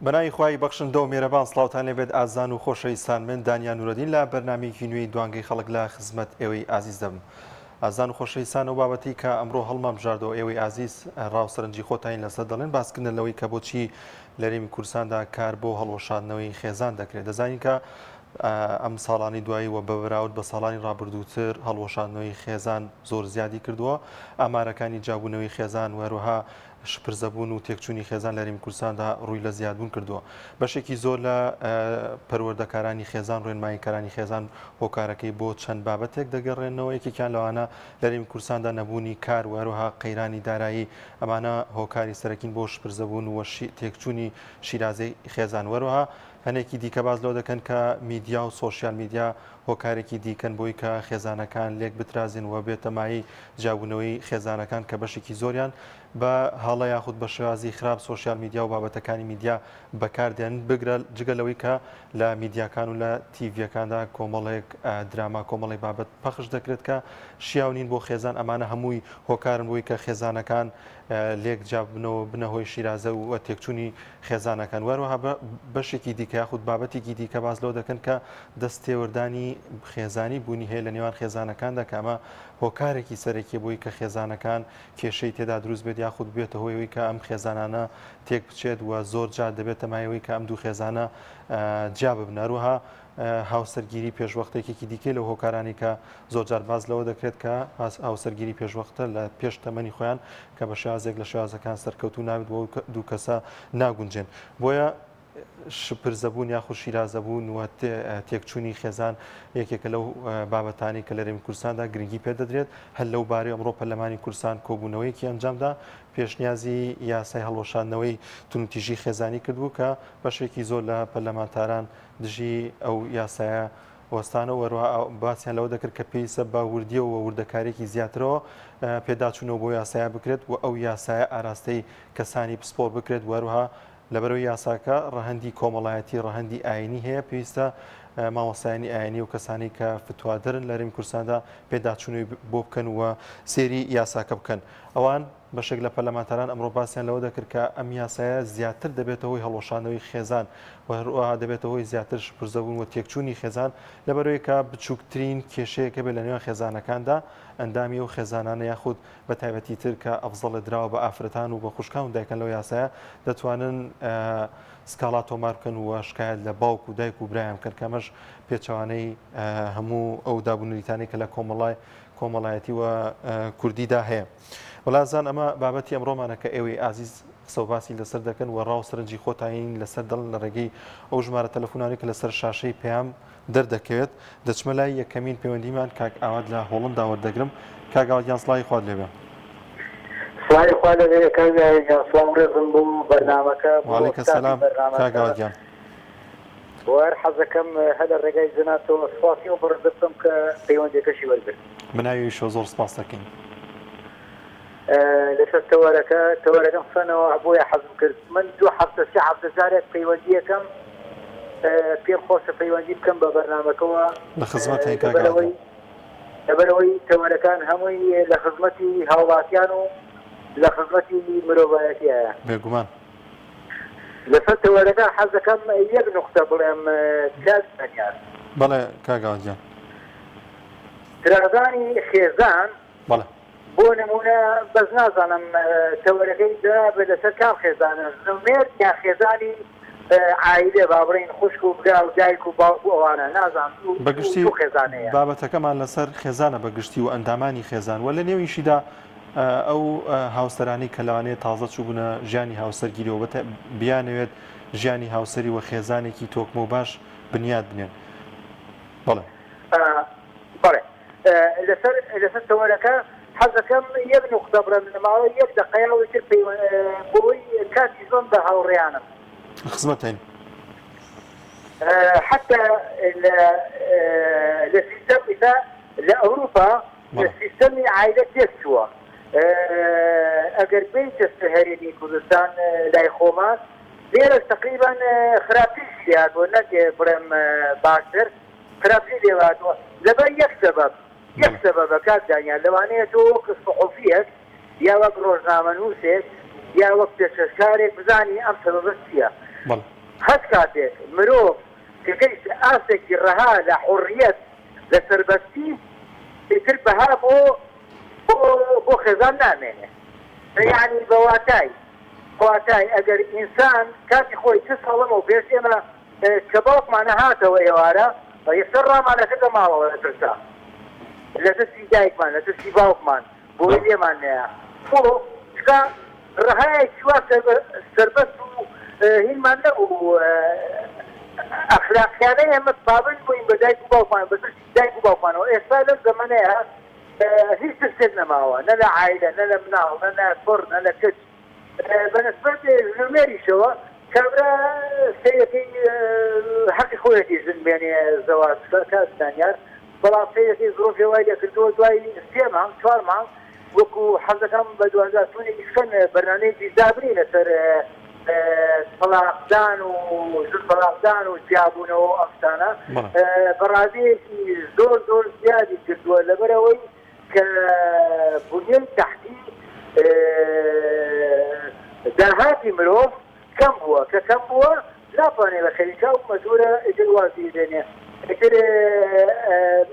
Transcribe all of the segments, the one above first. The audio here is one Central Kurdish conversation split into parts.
بەناوی خوای بەخشندە و مێرەبان سڵاوتان لێبێت ئازان و خۆشەویستان من دانیان نورەدین لە بەرنامەیەکی نوێی دوانگەی خەڵک لە خزمەت ئێوەی ئازیز دەبم. ئازان و خۆشەویستان و بابەتی کە ئەمڕۆ هەڵمام بژاردەوە ئێوەی ئازیز ڕاوسەرنجی خۆتان لەسەر دەڵێن باسکردن لەوەی کە بۆچی لەرێمی کوردستاندا کار بۆ هەڵوەشاندنەوەی خێزان دەکرێت. دەزانین کە ئەم ساڵانی دوایی و بە بەراورد بە ساڵانی ڕابردووتر هەڵوەشاندنەوەی خێزان زۆر زیادی کردووە. ئامارەکانی جابوونەوەی خێزان وەروها شپرزەبوون و تێکچوونی خێزان لە هەرێمی کوردستاندا ڕووی لە زیادبوون کردووە. بەشێکی زۆر لە پەروەردەکارانی خێزان ڕێنماییکارانی خێزان هۆکارەکەی بۆ چەند بابەتێک دەگەڕێنەوە. یەکێکیان لەوانە لە هەرێمی کوردستاندا نەبوونی کار وەروها قەیرانی دارایی ئەمانە هۆکاری سەرەکین بۆ شپرزەبوون و تێکچوونی شیرازەی خێزان. وەروها هەنێکی دیکە باز لەوە دەکەن کە میدیا و سۆشیال میدیا هۆکارێکی دیکەن بۆی کە خێزانەکان لێک بترازین و بێتە مای جابوونەوەی خێزانەکان کە بەشێکی زۆریان بە هەڵە یاخود بە شێوازی خراپ سۆشیال میدیا و بابەتەکانی میدیا بەکاردێن بگرە جگەلەوەی کە لە میدیاکان و لە تیڤیەکاندا کۆمەڵێک دراما کۆمەڵی بابەت پەخش دەکرێت کە شیاونین بۆ خێزان. ئەمانە هەمووی هۆکارن بۆی کە خێزانەکان لێک جابنەوە بنەهۆی شیرازە و تێکچوونی خێزانەکان. وەروەها بەشێکی دیکە یاخود بابەتێکی دیکە باز لەوە دەکەن کە دەستێوەردانی خێزانی بوونی هەیە لە نێوان خێزانەکاندا کە ئەمە هۆکارێکی سەرەکی بووی کە خێزانەکان کێشەی تێدا دروست بێت یاخود بێتە هۆیەوەی کە ئەم خێزانانە تێک بچێت و زۆر جار دەبێتە مایەوەی کە ئەم دوو خێزانە جیا ببنە. هەروەها هاوسەرگیری پێشوەختێکی دیکە لەو هۆکارانی کە زۆر جار باز لەوە دەکرێت کە هاوسەرگیری پێشوەختە لە پێش تەمەنی خۆیان کە بە شێوازێک لە شێوازەکان سەرکەوتوو نابێت بۆ دوو کەسە ناگونجێن. بۆیە شپرزەبوون یاخود شیرازەبوون و تێکچوونی خێزان یەکێکە لەو بابەتانی کە لە هەرێمی کوردستاندا گرنگی پێدەدرێت. هەر لەو بارەی ئەمڕۆ پەرلەمانی کوردستان کۆبوونەوەیەکی ئەنجامدا پێشنیازی یاسای هەڵوەشاندنەوەی تونوتیژی خێزانی کردبوو کە بەشێکی زۆر لە پەرلەمانتاران دژی ئەو یاسایە وەستانە وەروها باسییان لەوە دەکرد کە پێویستە بە وردیە و وردەکارێکی زیاترەوە پێداچوونەوە بۆ یاسایە بکرێت و ئەو یاسایە ئاراستەی کەسانی پسپۆر بکرێت. وەروها لەبەرەوەی یاساکە ڕەهەندی کۆمەڵایەتی ڕەهەندی ئاینی هەیە پێویستە مامۆستایانی ئاینی و کەسانی کە فتوادرن لە هەرێمی کوردستاندا پێداچوونەوەی بۆ بکەن و سێری یاساکە بکەن. ئەوان بەشێک لە پەرلەمانتاران ئەمڕۆ باسییان لەوە دەکرد کە ئەم یاسایە زیاتر دەبێتە هۆی هەڵوەشاندنەوەی خێزان و هەروەها دەبێتە هۆی زیاتر شپرزەبوون و تێکچوونی خێزان لەبەرەوەی کە بچووکترین کێشەیەکە بێت لە نێوان خێزانەکاندا ئەندامی و خێزانانە یاخود بە تایبەتی تر کە ئەفزەڵە دراوە بە ئافرەتان و بە خوشکان و دایکەن لەو یاسایە دەتوانن سکاڵا تۆمار بکەن و شکایەت لە باوک و دایک و برایان بکەن کە ئەمەش پێچەوانەی هەموو ئەو دابوونەریتانی کە لە کۆمەڵایەتی و کوردیدا هەیە. وەڵازان ئەمە بابەتی ئەمڕۆمانە کە ئێوەی ئازیز قسە و باسی لەسەر دەکەن و ڕاوسەرنجی خۆتانین لەسەر دڵن لە ڕێگەی ئەو ژمارە تەلەفۆنانی کە لەسەر شاشەی پێیام دەردەکەوێت. دەچمە لای یەکەمین پەیوەندیمان کاک ئاوات لە هۆڵندا وەردەگرم. کاک ئاواتیان سڵاوی خوات لێبێ. سڵاوی خوات لێبێ کاکجان سڵاو ڕێزم بوو بەرنامەکە. وعەلەیکە سەلام کاک ئاواتیان. وەر حەزەکەم هەلە ڕێگای جناتەوە سپاسی و بڕدەستم کە پەیوەندێکەشی وەرگرت. مناوی شۆ زۆر سپاس دەکەین. لەسەر تەوەرەکەم فەنەوە بۆیە حەزم کرد. من 2 هەفتە 3 هەفتە جارێک پەیوەندیەکەم پێم خۆشە پەیوەندی بکەم بە بەرنامەکەەوە لە خزمەت هەیە کاک ئاوات. لەبەرەوەی تەوەرەکان هەمووی لە خزمەتی هاوڵاتیان و لە خزمەتی مرۆڤایەتیایە بێگومان. لەسەر تەوەرەکە حەزەکەم یەک نوختە بڵێم کاتیان. بەڵێ کاک ئاواتیان. ترازانی خێزان بەڵێ بۆ نمونە بەس نازانم تەوەرەکەی دابێت لەسەر کام خێزانە زمێر یا خێزانی عایلێ بابڕین خوشک و برا و دایک و باوک و ئەوانە نازان بەگشتی خێزانەیە. بابەتەکەمان لەسەر خێزانە بەگشتی و ئەندامانی خێزان و لە نێویشیدا ئەو هاوسەرانی کە لەوانەیە تازە چوو بوونە ژیانی هاوسەرگیریەوە بیانەوێت ژیانی هاوسەری و خێزانێکی تۆکمە و باش بنیاد بنێن. بەڵێ بەڵێ لەسەر تەوەرەکە حەزەکەم یەک نوختە بڕم لەماوەی 1 دقەیەوەی تر بۆی کاتی زۆن بە هاوڕێیانم خزمەتین حتى لسيستم إذا لأوروبا لسيستم عائلة يسوى أجر بيت السهريني كردستان لا يخومات دير تقريبا خرابي سياد ونك برم باكر خرابي ديوات لبا يكسبب كاد يعني لوانية توك الصحفية يا وقت روزنامة نوسك يا وقت شكارك بزاني أمثل بسيا هەست کاتێک مرۆڤ کەگەیش ئاسێکی ڕەها لە حڕیەت لە سەربەستی ئیتر بەها بۆ خێزان نامێنێ یعنی بەواتای ئەگەر ئینسان کاتی خۆی چ ساڵەمە و پێش ئێمە کە باوکمانە هاتەوە ئێوارە یەسەر ڕامانەکەدە ماڵەوە لە ترسا لە دەستی دایکمان لە دەستی باوکمان بۆی لێمان نەیە بۆ چکە ڕەهایەکی وا سەربەست و هینمان نەبوو ئەخلاقیانە ئێمە پابند بووین بە دایک و باوکمان بە دەستی دایک و باوکمانەوە ئێستا لەم زەمانەیە هیچ ترسێک نەماوە نە لە عایلە نە لە مناڵ نە لە کوڕ نە لە کچ بەنسبەت ژمێریشەوە کابرا سەیەکەی حەقی خۆیەتی ژن بێنێ زەواج کاتدانیار بەڵام سەیەکەی زۆرۆفی وای لێکردەوە دوای 3 مانگ 4 مانگ وەکو حەزەکەم بە 2020 خەن بەرنامەیەکی دابری لەسەر تەلاقدان و ژن تەلاقدان و جیابوونەوە ئەفسانە بەڕادەیەکی زۆر زیادی کردووە لەبەرەوەی کە بنیەی تەحتی داهاتی مرۆڤ کەم بووە کە کەم بووە ناتوانێت بە خەریکا و مەجبورە ئیتر وازی دێنێ ئیتر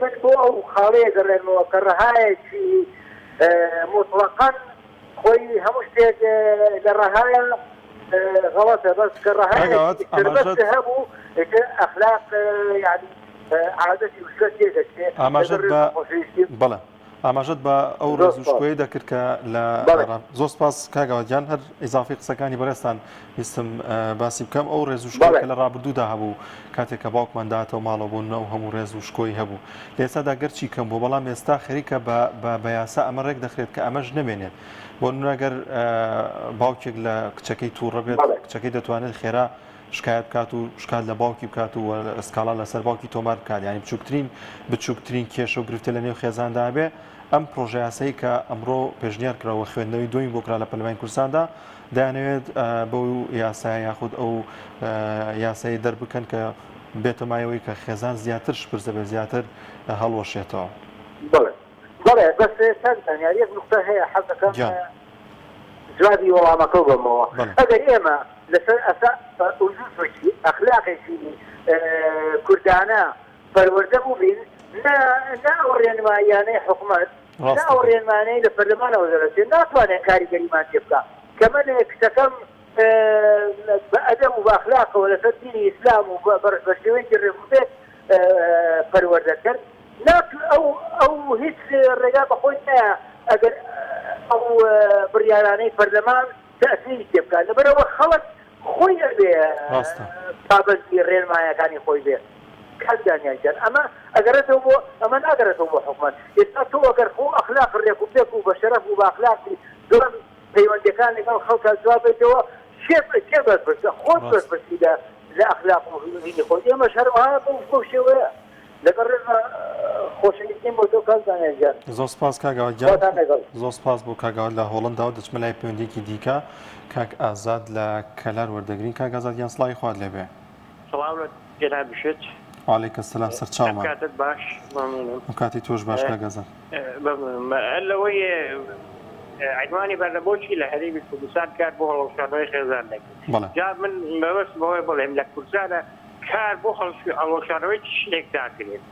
من بۆ ئەو خاڵەیە گەڕێنمەوە کە ڕەهایەکی مطلقاً خۆی هەموو شتێک لە ڕەهایە غەڵەتە بەس کە ڕەهایەکی سەربەست هەبوو ئیتر ئەخلاق یعنی عادەتی وشکە تێدەچێ بەڵێ ئاماژەت بە ئەو ڕێزوشکۆیە دەکرد کە لە زۆر سپاس کاگاوەجیان هەر ئیزافی قسەکانی بەڕێستان ویستم باسی بکەم ئەو ڕێزوشکۆی کە لە ڕابردوودا هەبوو کاتێک کە باوکمان داتەوە ماڵەوە بوون و هەموو ڕێزوشکۆی هەبوو لە ئێستادا گەرچی کەم بوو بەڵام ئێستا خەریکە بە یاسا ئەمە ڕێک دەخرێت کە ئەمەش نەمێنێت بۆ نمونەگەر باوکێک لە کچەکەی تووڕە بێت کچەکەی دەتوانێت خێرا شکایەت بکات و شکات لە باوکی بکات و ئەسکاڵا لەسەر باوکی تۆمار بکات یعنی بچووکترین کێشە و گرفتە لە نێو خێزاندا بێ ئەم پرۆژه یاسایی کە ئەمڕۆ پێشنیار کراوە خوێندنەوەی دوین بۆ کرا لە پەرلەمانی کوردستاندا دەیانەوێت بەو یاسای یاخود ئەو یاسایی دەربکەن کە بێتە مایەوەی کە خێزان زیاتر شپرزە بێ زیاتر هەڵوەشێتەوە. بەڵێ بەس سەرتانیار یەک نوقتە هەیە حەزەکەم جوابی وەڵامەکە بەمەوە ئەگەر ئێمە لەسەر ئوزوسێکی ئەخلاقێکی کوردانە پەروەردە بوو بین نا ئەو ڕێنماییانەی حکوومەت نا ئەو ڕێنمانەی لە پەرلەمانەوە دەرەچێت ناتوانێت کاریگەریمان تێ بکات کە من کچەکەم بە ئەدەب و بە ئەخلاقەوە لەسەر دینی ئیسلام و بە شێوەیەکی ڕێکوپێک پەروەردە کرد ئەو هیچ ڕێگا بەخۆی نایە ئەگەر ئەو بڕیارانەی پەرلەمان تەئسیری تێ بکات لەبەرەوە خەڵک خۆی ئەبێ پابەندی ڕێنماییەکانی خۆی بێت کەسدانیان ئەمە ئەگەرێتەوە بۆ ئەمە ناگەرێتەوە بۆ حکومەت ئێستا تۆ ئەگەر خۆ ئەخلاق ڕێکوپێک و بە شەرەف و بە ئەخلاقی دوام پەیوەندیەکان لەگەڵ خەڵکە جواب بێتەوە چێ بەرپرسە خۆت بەرپرسی لە ئەخلاق و ژینی خۆت ئێمە شەرمها بۆ شێوەیە لەگەڵ ڕێزمە خۆشەویستیم بۆ تۆ کەسدانیان گیان زۆر سپاس کاگاوەجیان زۆر سپاس بۆ کاگاوە لە هۆڵنداوە دەچمە لای پەیوەندیەکی دیکە کاک ئازاد لە کەلار وەردەگرین کاک ئازادیان سڵاوی خوارد لێبێ سڵاو جەناب بشێت وعلیکم سلام سەرچاومان کاتت باش کاتی تۆش باش کاک ئازاد لەوەی عنوانی بەرلەبۆچی لە هەرێمی کوردستان کار بۆ هەڵەوشانەوەی خێزان دەکرێت جا من مەبەست بەوەی بڵێم لە کوردستانە کار بۆ هەڵەوشانەوەی شتێک داکرێت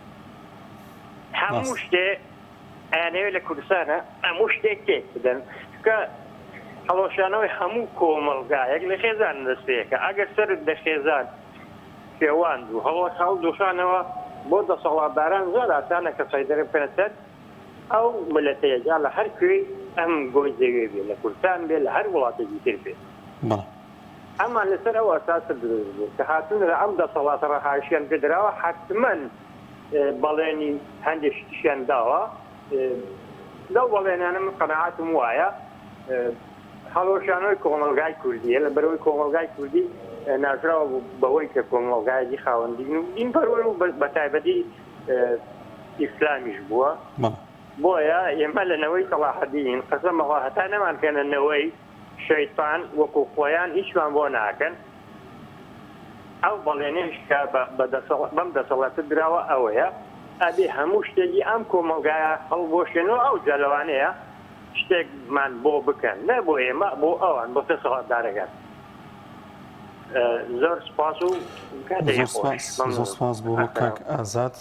هەموو شتێ ئەیانەوێت لە کوردستانە هەموو شتێک تێک بدەن کە هەڵەوشانەوەی هەموو کۆمەڵگایەک لە خێزان دەستەیەکە ئەگەر سەرت لە خێزان پێوان و هەڵ دۆشانەوە بۆ دەسەڵاتداران زۆر ئاسانە کە سایدەرە بکەنەسەر ئەو ملەتەیەجا لە هەر کوێی ئەم گۆی جێگەی بێت لە کوردستان بێت لە هەر وڵاتێکی تر بێت ئەمان لەسەر ئەو ئەساسە دروست بوو کە هاتون لە ئەم دەسەڵاتە ڕەهاشیان پێدراوە حتمەن بەڵێنی هەندێک شتیشیان داوە لەو بەڵێنانە من قەناعەتم وایە هەڵۆشانەوەی کۆمەڵگای کوردیە لە بەرەوەی کۆمەڵگای کوردی ناژراوە بەوەی کە کۆمەڵگایەکی خاوەندین و دین پەروەر و بەتایبەتی ئیسلامیش بووە بۆیە ئێمە لەنەوەی سەلاحەدین قەسەمەڵا هەتا نەمانکەنەوەی شەیطان وەکو خۆیان هیچمان بۆ ناکەن ئەو بەڵێنێش کە بەم دەسەڵاتە دراوە ئەوەیە ئەبێ هەموو شتێکی ئەم کۆمەڵگایە هەڵبۆشێنەوە ئەو جەلەوانەیە شتێکمان بۆ بکەن نە بۆ ئێمە بۆ ئەوان بۆ دەسەڵاتدارەکان زۆر سپاس و زۆر سپاس بۆ کاک ئازاد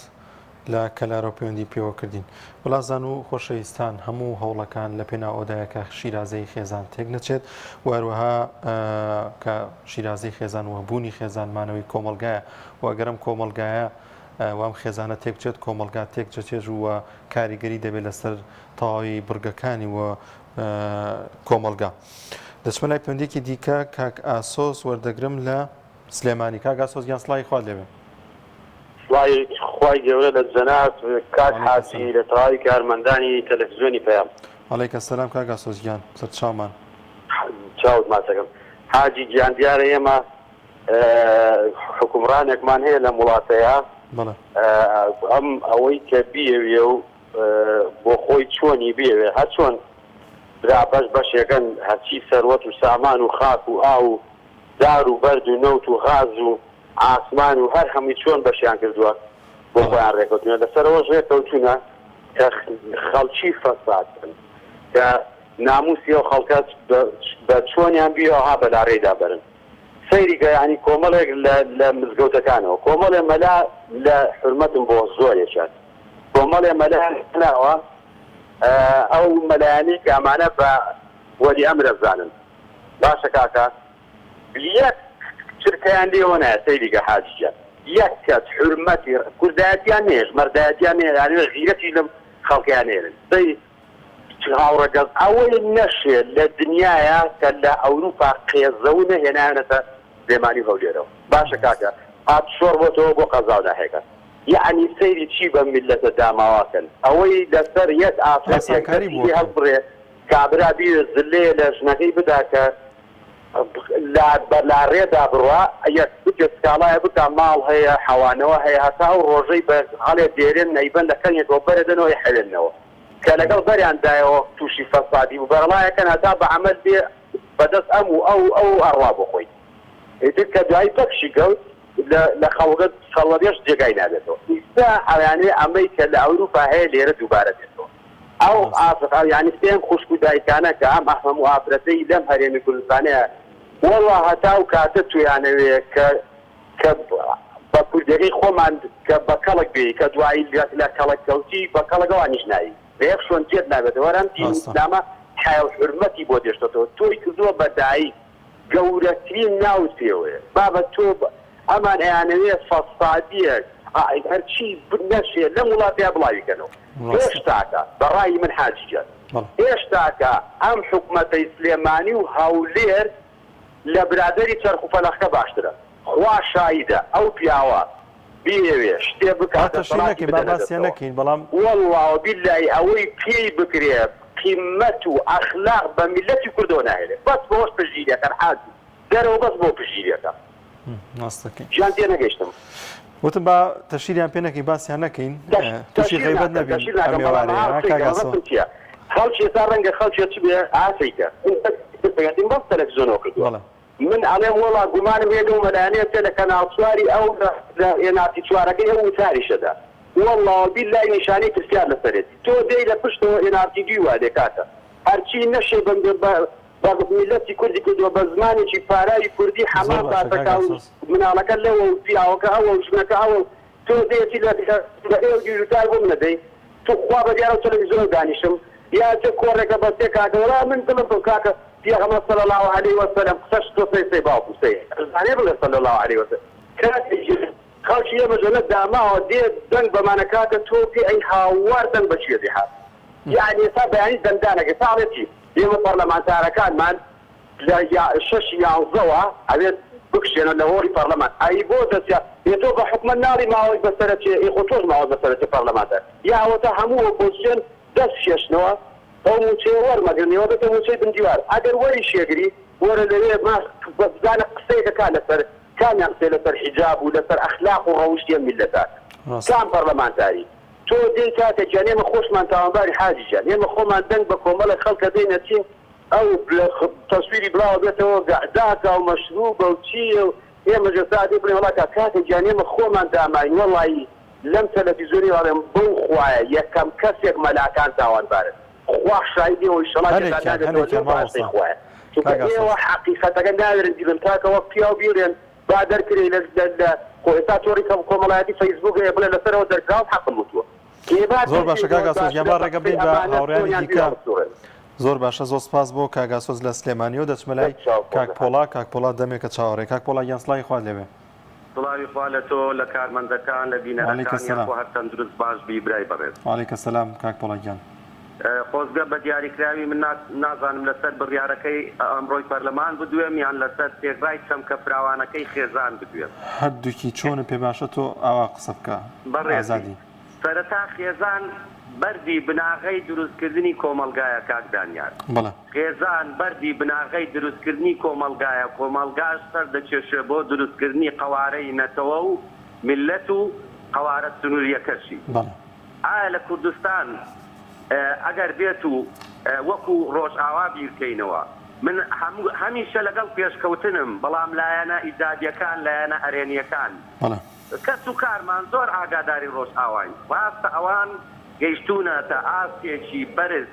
لە کەلارە پەیوەندی پێوە کردین. وڵازان و خۆشەویستان هەموو هەوڵەکان لە پێنا ئەوەدایە کە شیرازەی خێزان تێک نەچێت و هەروەها کە شیرازەی خێزان و هەبوونی خێزانمانەوەی کۆمەلگایە و ئەگەرم کۆمەلگایە وام خێزانە تێک بچێت کۆمەلگا تێک چێت و کاریگەری دەبێت لەسەر تەواوی بڕگەکانی و کۆمەلگا. دەچمە لای پەیوەندێکی دیکە کاک ئاسۆس وەردەگرم لە سلێمانی. کاک ئاسۆس گیان سڵای خوا لێبێ. سڵای خوای گەورە لە جەنات کاک حاجی لە تەواوی کارمەندانی تەلەڤیزیۆنی پەیام. عەلەیکە سەلام کاک ئاسۆس گیان سەر چاومان. چاوت ماچەکەم. حاجی گیان دیارە ئێمە حکومڕانێکمان هەیە لە وڵاتەیە ئەم ئەوەی کە بیەوێ و بۆ خۆی چۆنی بێوێ هەر چۆن برا بەش بەشێکەن هەرچی سەروەت و سامان و خاک و ئاو و دار و بەرد و نەوت و غاز و ئاسمان و هەر هەمووی چۆن بەشیان کردووە بۆ خۆیان ڕێکەوتنە لەسەرەوە ڕێکەوتونە کە خەڵکی فەسادکن کە ناموسی ئەو خەڵکەت بە چۆنیان بیەوەها بەلاڕێدا بەرن. سەیری گەیانی کۆمەڵێک لە مزگەوتەکانەوە کۆمەڵێ مەلا لە حرمەتم بۆ زۆرێکات کۆمەڵێ مەلا ناوە ئەو مەلایانی کە ئەمانە بە وەلی ئەمرە بزانن. باشە کاکە یەک چرکەیان لێوە نایە سەیریگە حاجیە یەک کەس حرمەتی کوردایەتیان نێژ مەردایەتیان نێ غیرەتی لەم خەڵکیان نێرن هاوڕەگەز ئەوەی نەشێت لە دنیاە کە لە ئەوروپا قێزەو نەهێنانەتە سلێمانی هەولێرەوە. باشە کاکە هات شۆڕ بۆتەوە بۆ قەزاو ناهێکە یعنی سەیری چی بە میلەتە داماواکەن ئەوەی لەسەر یەک ئافرەتی هەڵبڕێ کابرا بیرە زلێ لە ژنەکەی بدا کە لا ڕێدا بڕوا یەک بکە سکاڵایە بکە ماڵ هەیە حەوانەوە هەیە هەتا و ڕۆژەی بە هەڵێ دێرێن نەیبەن لە کەنێکەوە بەرەدەنەوەی حێلێنەوە کە لەگەڵ بەریاندایەوە تووشی فەسادی و بەرڵایەکەن هەتا بە عەمەل بێ بەدەست ئەم و ئەو ئەڕوا بخۆی ئیتر کە دوایی پەکشی گەوت لە خەڵگەت سەڵەبێش جێگای نابێتەوە. ئیستا ئەوانێ ئەمەی کە لە ئەوروپا هەیە لێرە دووبارە بێتەوە. ئەو ئافرەت یعنی فێم خوشک و دایکانە کە ئەم هەموو ئافرەتەی لەم هەرێمی کوردستانەیە وەڵا هەتا و کاتە تویانەوێ کە بە کوردەکەی خۆمان کە بە کەڵک بێ کە دوایی لە کەڵک کەوتی بە کەڵەکەوە نیشنایی بەیەک شوێن تێت نابێتەوە ئەم دین ئیسلامە حیا و حورمەتی بۆ دێشتەوە تۆی کردووە بە دایی گەورەترین ناوت پێوەیە بابە تۆ ئەمان ئەیانەوێت فەسادیەک هەرچی نەشێت لەم وڵاتەیە بڵاویکەنەوە. هێشتاکە بەڕای من حاجیجە هێشتاکە ئەم حکومەتەی سلێمانی و هەولێر لە برادەری چەرخ و فەلەخەکە باشترە. خوا شایدە ئەو پیاوە بیەوێ شتێ بکاتە نەکەین بەڵام وەڵڵاوە بیلای ئەوەی پێی بکرێ قیمەت و ئەخلاق بە میلەتی کوردەوە ناهێنێت بەس بۆش پژگیریەکەن حاجی دەرەوە بەس بۆ پژگیریەکە ژیان تێ نەگەیشتم وتم با تەشیریان پێ نەکەی باسییان نەکەین تووشی غیبەت نەبین خەڵکی تا ڕەنگە خەڵکی چ بێ ئاسیکە بەس تەلەڤیزیۆنەوە کردووە من ئەڵێم وەڵا گومانم هێ لەو مەلایانەیە تێ لە کەناڵ چواری ئەو هێناتی چوارەکەی ئەو وتاریشەدا وەڵڵاوە بیلای نیشانەی پرسیار لەسەرێتی تۆ دەی لە پشتەوە هێناتی دوی وا دێکاتە هەرچی نەشێ بە میلەتی کوردی کردووە بە زمانێکی پاراوی کوردی حەمان باتەکە مناڵەکە لەوە و پیاوەکە ئەوە و ژنەکە ئەوە تۆ دەیەتی لە ئێوە گیرتار بۆم نەدەی تو خوا بە دیارە تەلەڤیزیۆن دانیشم یا چه کۆڕێکە بەستێ کاکەوەڵا من دڵم بۆ کاکە پیغمبر صلی الله علیه و سلم قصش تو سه باو سه زانه بله صلی الله علیه و سلم کاتی خالشی مجلد داما و دی دنگ بمانکات تو پی ای هاوار دنگ بچی دی ها یعنی صاحب یعنی دندانه که صاحبتی یه پارلمانتارکان من لا شش یازوا اوید بکشینا لهوری پارلمان ای بود یا یتو به حکم ناری ما او بسرت ای خطوز ما او بسرت پارلمانتار یا و تا همو اپوزیسیون دست ششنوا ئەو موچەیە وەرمەگرنیەوە بێتە موچەی بندیوار ئەگەر وەری شێگری وەرە لەوێ بزانە قسەیەکەکە لەسەر کامیان قسەی لەسەر حیجاب و لەسەر ئەخلاق و ڕەوشتیە میلەتە کام پەرلەمانتاری تۆ دێی کاتە گیان ئێمە خۆشمان تاوانباری حاجی گیان ئێمە خۆمان دەنگ بە کۆمەڵە خەڵکە دێنە چین ئەو تەسویری بڵاوە بێتەوە گەعداکە و مەشروبە و چیە و ئێمە جەسادی بڵێ وڵاکە کاتە گیان ئێمە خۆمان داماین وەڵایی لەم تەلەڤیزیۆنی وەڵێم بەو خوایە یەکەم کەسێک مەلاکان تاوانبارن خوا شایدی و ئینشەڵا ئێوە حقیقەتەکە ناوێرن تاکەوە پیا و بیرێن با دەرکرێ لە ئێستا تۆری کۆمەڵایەتی فەیسبووک بڵێ لەسەرەوە دەرکراو حەقم وتووە زۆر باشە کاگاسۆز گیانبا ڕێگە بین بە هاوڕێیانی دیکە زۆر باشە زۆر سپاس بۆ کاگاسۆز لە سلێمانیەوە دەچمە لای کاک پۆڵا دەمێکە چاوەڕێ کاک پۆڵا گیان سڵاوی خوا لێوێ سڵاوی خوا لە تۆ لە کارمەندەکان لە بینەرەکان خۆ هەر تەندروست باش بی برای بەڕێز وعەلەیکە سەلام کاک پۆڵا گیان خۆزگە بە دیاریکراوی من نازانم لەسەر بڕیارەکەی ئەمڕۆی پەرلەمان بدوێم یان لەسەر تێکڕای چەمکە فراوانەکەی خێزان بدوێم هەردووکی چۆنە پێ باشە تۆ ئاوا قسە بکە بەڕێزی سەرەتا خێزان بەردی بناغەی دروستکردنی کۆمەلگایە کاکدانیار خێزان بەردی بناغەی دروستکردنی کۆمەلگایە کۆمەلگاش سەر دەچێشێ بۆ دروستکردنی قەوارەی نەتەوە و میلەت و قەوارە سنووریەکەشی ئایا لە کوردستان ئەگەر بێت و وەکو ڕۆژئاوا بیرکەینەوە من هەمیشە لەگەڵ پێشکەوتنم بەڵام لایەنە ئیدادیەکان لایەنە ئەرێنیەکان کەس و کارمان زۆر ئاگاداری ڕۆژئاوای ڕاستە ئەوان گەیشتونەتە ئاستێکی بەرز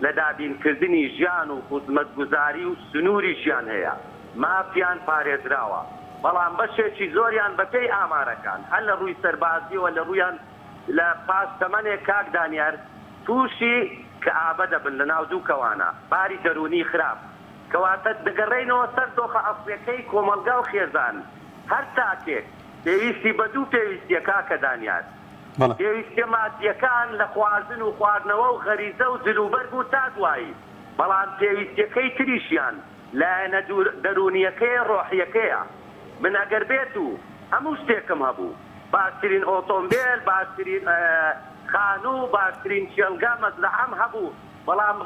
لە دابینکردنی ژیان و خزمەتگوزاری و سنووری ژیان هەیە مافیان پارێزراوە بەڵام بەشێکی زۆریان بەپێی ئامارەکان هەر لە ڕووی سەربازیەوە لە ڕوویان لە پاستەمەنێک کاکدانیار تووشی کە ئابە دەبن لە ناو دوو کەوانە باری دەرونی خراپ کەواتە دەگەڕێنەوە سەر دۆخە ئەسڵیەکەی کۆمەلگا و خێزان هەر تاکێک پێویستی بە دوو پێویستیە کاکەدانیار پێویستە مادیەکان لە خواردن و خواردنەوە و غەریزە و جلوبەرگ و تا دوایی بەڵام پێویستیەکەی تریشیان لایەنە دەرونیەکەی ڕۆحیەکەیە من ئەگەر بێت و هەموو شتێکم هەبوو باشترین ئۆتۆمبیل باشترین خانوو باشترین چێلگا مەزرعەم هەبوو بەڵام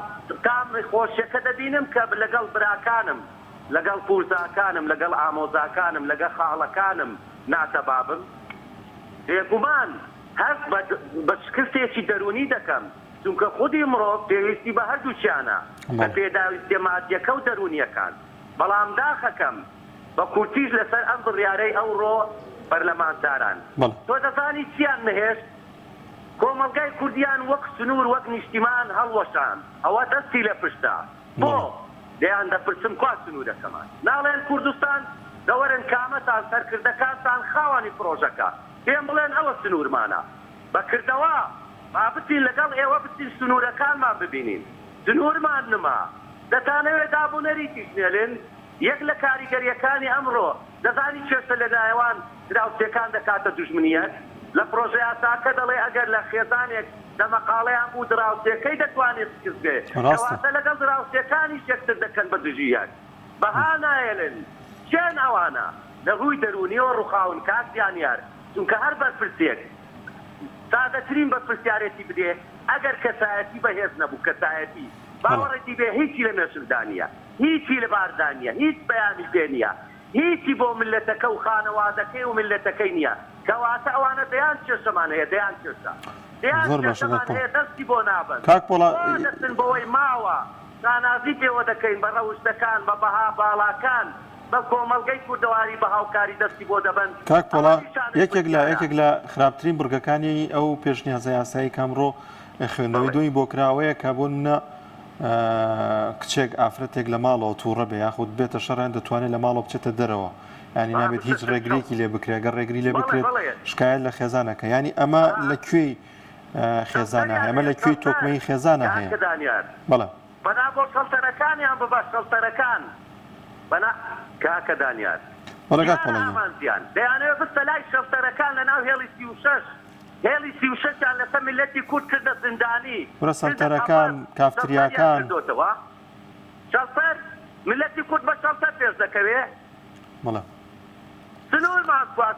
کام خۆشیەکە دەبینم کە لەگەڵ براکانم لەگەڵ پورزاکانم لەگەڵ ئامۆزاکانم لەگەڵ خاڵەکانم ناتەبابم بێگومان هەست بە شکستێکی دەرونی دەکەم چونکە خودی مرۆڤ پێویستی بە هەردووچیانە بە پێداویستێ مادیەکە و دەرونیەکان بەڵام داخەکەم بە کورتیش لەسەر ئەم بڕیارەی ئەوڕۆ پەرلەمانداران تۆ دەزانی چیان نهێشت کۆمەلگای کوردیان وەک سنوور وەک نیشتیمان هەڵوەشان ئەوە دەستی لە پشتە بۆ دەیان دەپرسم کوا سنوورەکەمان ناڵێن کوردستان دەوەرن کامەتان سەرکردەکانتان خاوانی پرۆژەکە پێم بڵێن ئەوە سنوورمانە بەکردەوە با بچین لەگەڵ ئێوە بچین سنوورەکانمان ببینین سنوورمان نما دەتانەوێت دابوونەری تیژنێلن یەک لە کاریگەریەکانی ئەمڕۆ دەزانی چێشتە لە نایوان دراوسێکان دەکاتە دوژمنیەت لە پرۆژه یاساکە دەڵێ ئەگەر لە خێزانێک دەمەقاڵەیان بوو دراوسێکەی دەتوانێت سکرد بێت کەواتە لەگەڵ دراوسێکانی شێکتر دەکەن بە دژیەک بەها نایەلن چێن ئەوانە لە ڕووی دەرونیەوە ڕووخاون کاکدانیار چونکە هەر بەرپرسێک سادەترین بەرپرسیارەتی بدێ ئەگەر کەسایەتی بەهێز نەبوو کەسایەتی باوەڕێتی بێ هیچی لە مێشردانیە هیچی لە باردانیە هیچ بەیانی پێ نییە هیچی بۆ ملەتەکە و خانەوادەکەی و ملەتەکەی نییە کەواتە ئەوانە دەیان چێشەمان هەیە دەیان چێشە دەیان چێشەمان هەیە دەستی بۆ نابن دەستن بەوەی ماوە دانازی پێوە دەکەین بە ڕەوشتەکان بە بەها باڵاکان بە کۆمەلگەی کوردەواری بە هاوکاری دەستی بۆ دەبن کاک پۆڵا یەکێک لە خراپترین بورگەکانی ئەو پێشنیازە یاسایی کامڕۆ خوێندنەوەی دوی بۆ کراوەیە کە بۆ منە کچێک ئافرەتێک لە ماڵەوە تووڕە بێ یاخود بێتە شەڕیان دەتوانێت لە ماڵەوە بچێتە دەرەوە ینی نابێت هیچ ڕێگرێکی لێ بکرێت گەر ڕێگری لێ بکرێت شکایەت لە خێزانەکە ینی ئەمە لەکوێی خێزانە هەیە ئەمە لەکوێی تۆکمەی خێزانە هەیە بەڵێ بەنا بۆ شەڵتەرەکانیان بە باش شەڵتەرەکان بەنا کاکە دانیار وەرەگاتیان دەیانەوێت بستە لای شەڵتەرەکان لە ناو هێڵی 36 هێڵی 36یان لەسەر میلەتی کورد کردە زیندانی وەرە سەڵتەرەکان کافتریاکان شەڵتەر میلەتی کورد بە شەڵتەر پێش دەکەوێ بەڵێ سنوورمان کوا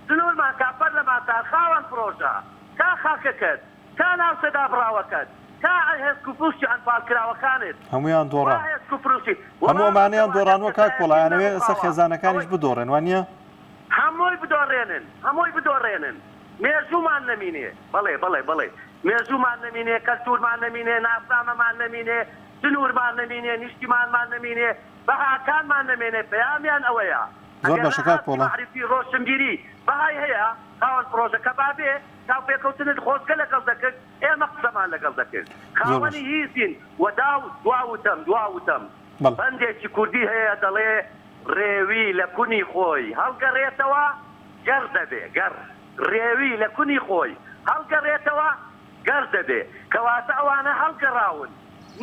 سنوورمان کاپەر لە ماتار خاوەن پرۆژە کا خاکەکەت کا ناوسەدا بڕاوەکەت کا هێزک و پوشتی ئەنفالکراوەکانت هەمویان دۆڕان هەموو ئەمانەیان دۆڕانوە کاک پۆڵایانەوێ ئەسە خێزانەکانیش بدۆڕێن وانە هەمووی بدۆڕێنن مێژوومان نەمینێ بەڵێ مێژوومان نەمینێ کەلتورمان نەمینێ ناسنامەمان نەمینێ سنوورمان نەمینێ نیشتیمانمان نەمینێ بەهاکانمان نەمێنێ پەیامیان ئەوەیە زۆر باشە کاک پۆڵا معرفی ڕۆشنبیری بەهای هەیە خاوەن پرۆژەکە بابێ تا پێکەوتنت خۆزگە لەگەڵ دەکرد ئێمە قسەمان لەگەڵ دەکرد خاوەنی هیچین و دواوتم بەندێکی کوردی هەیە دەڵێ ڕێوی لە کونی خۆی هەڵگەڕێتەوە گەر دەبێ گەر ڕێوی لە کونی خۆی هەڵگەڕێتەوە گەر دەبێ کەواتە ئەوانە هەڵگەڕاون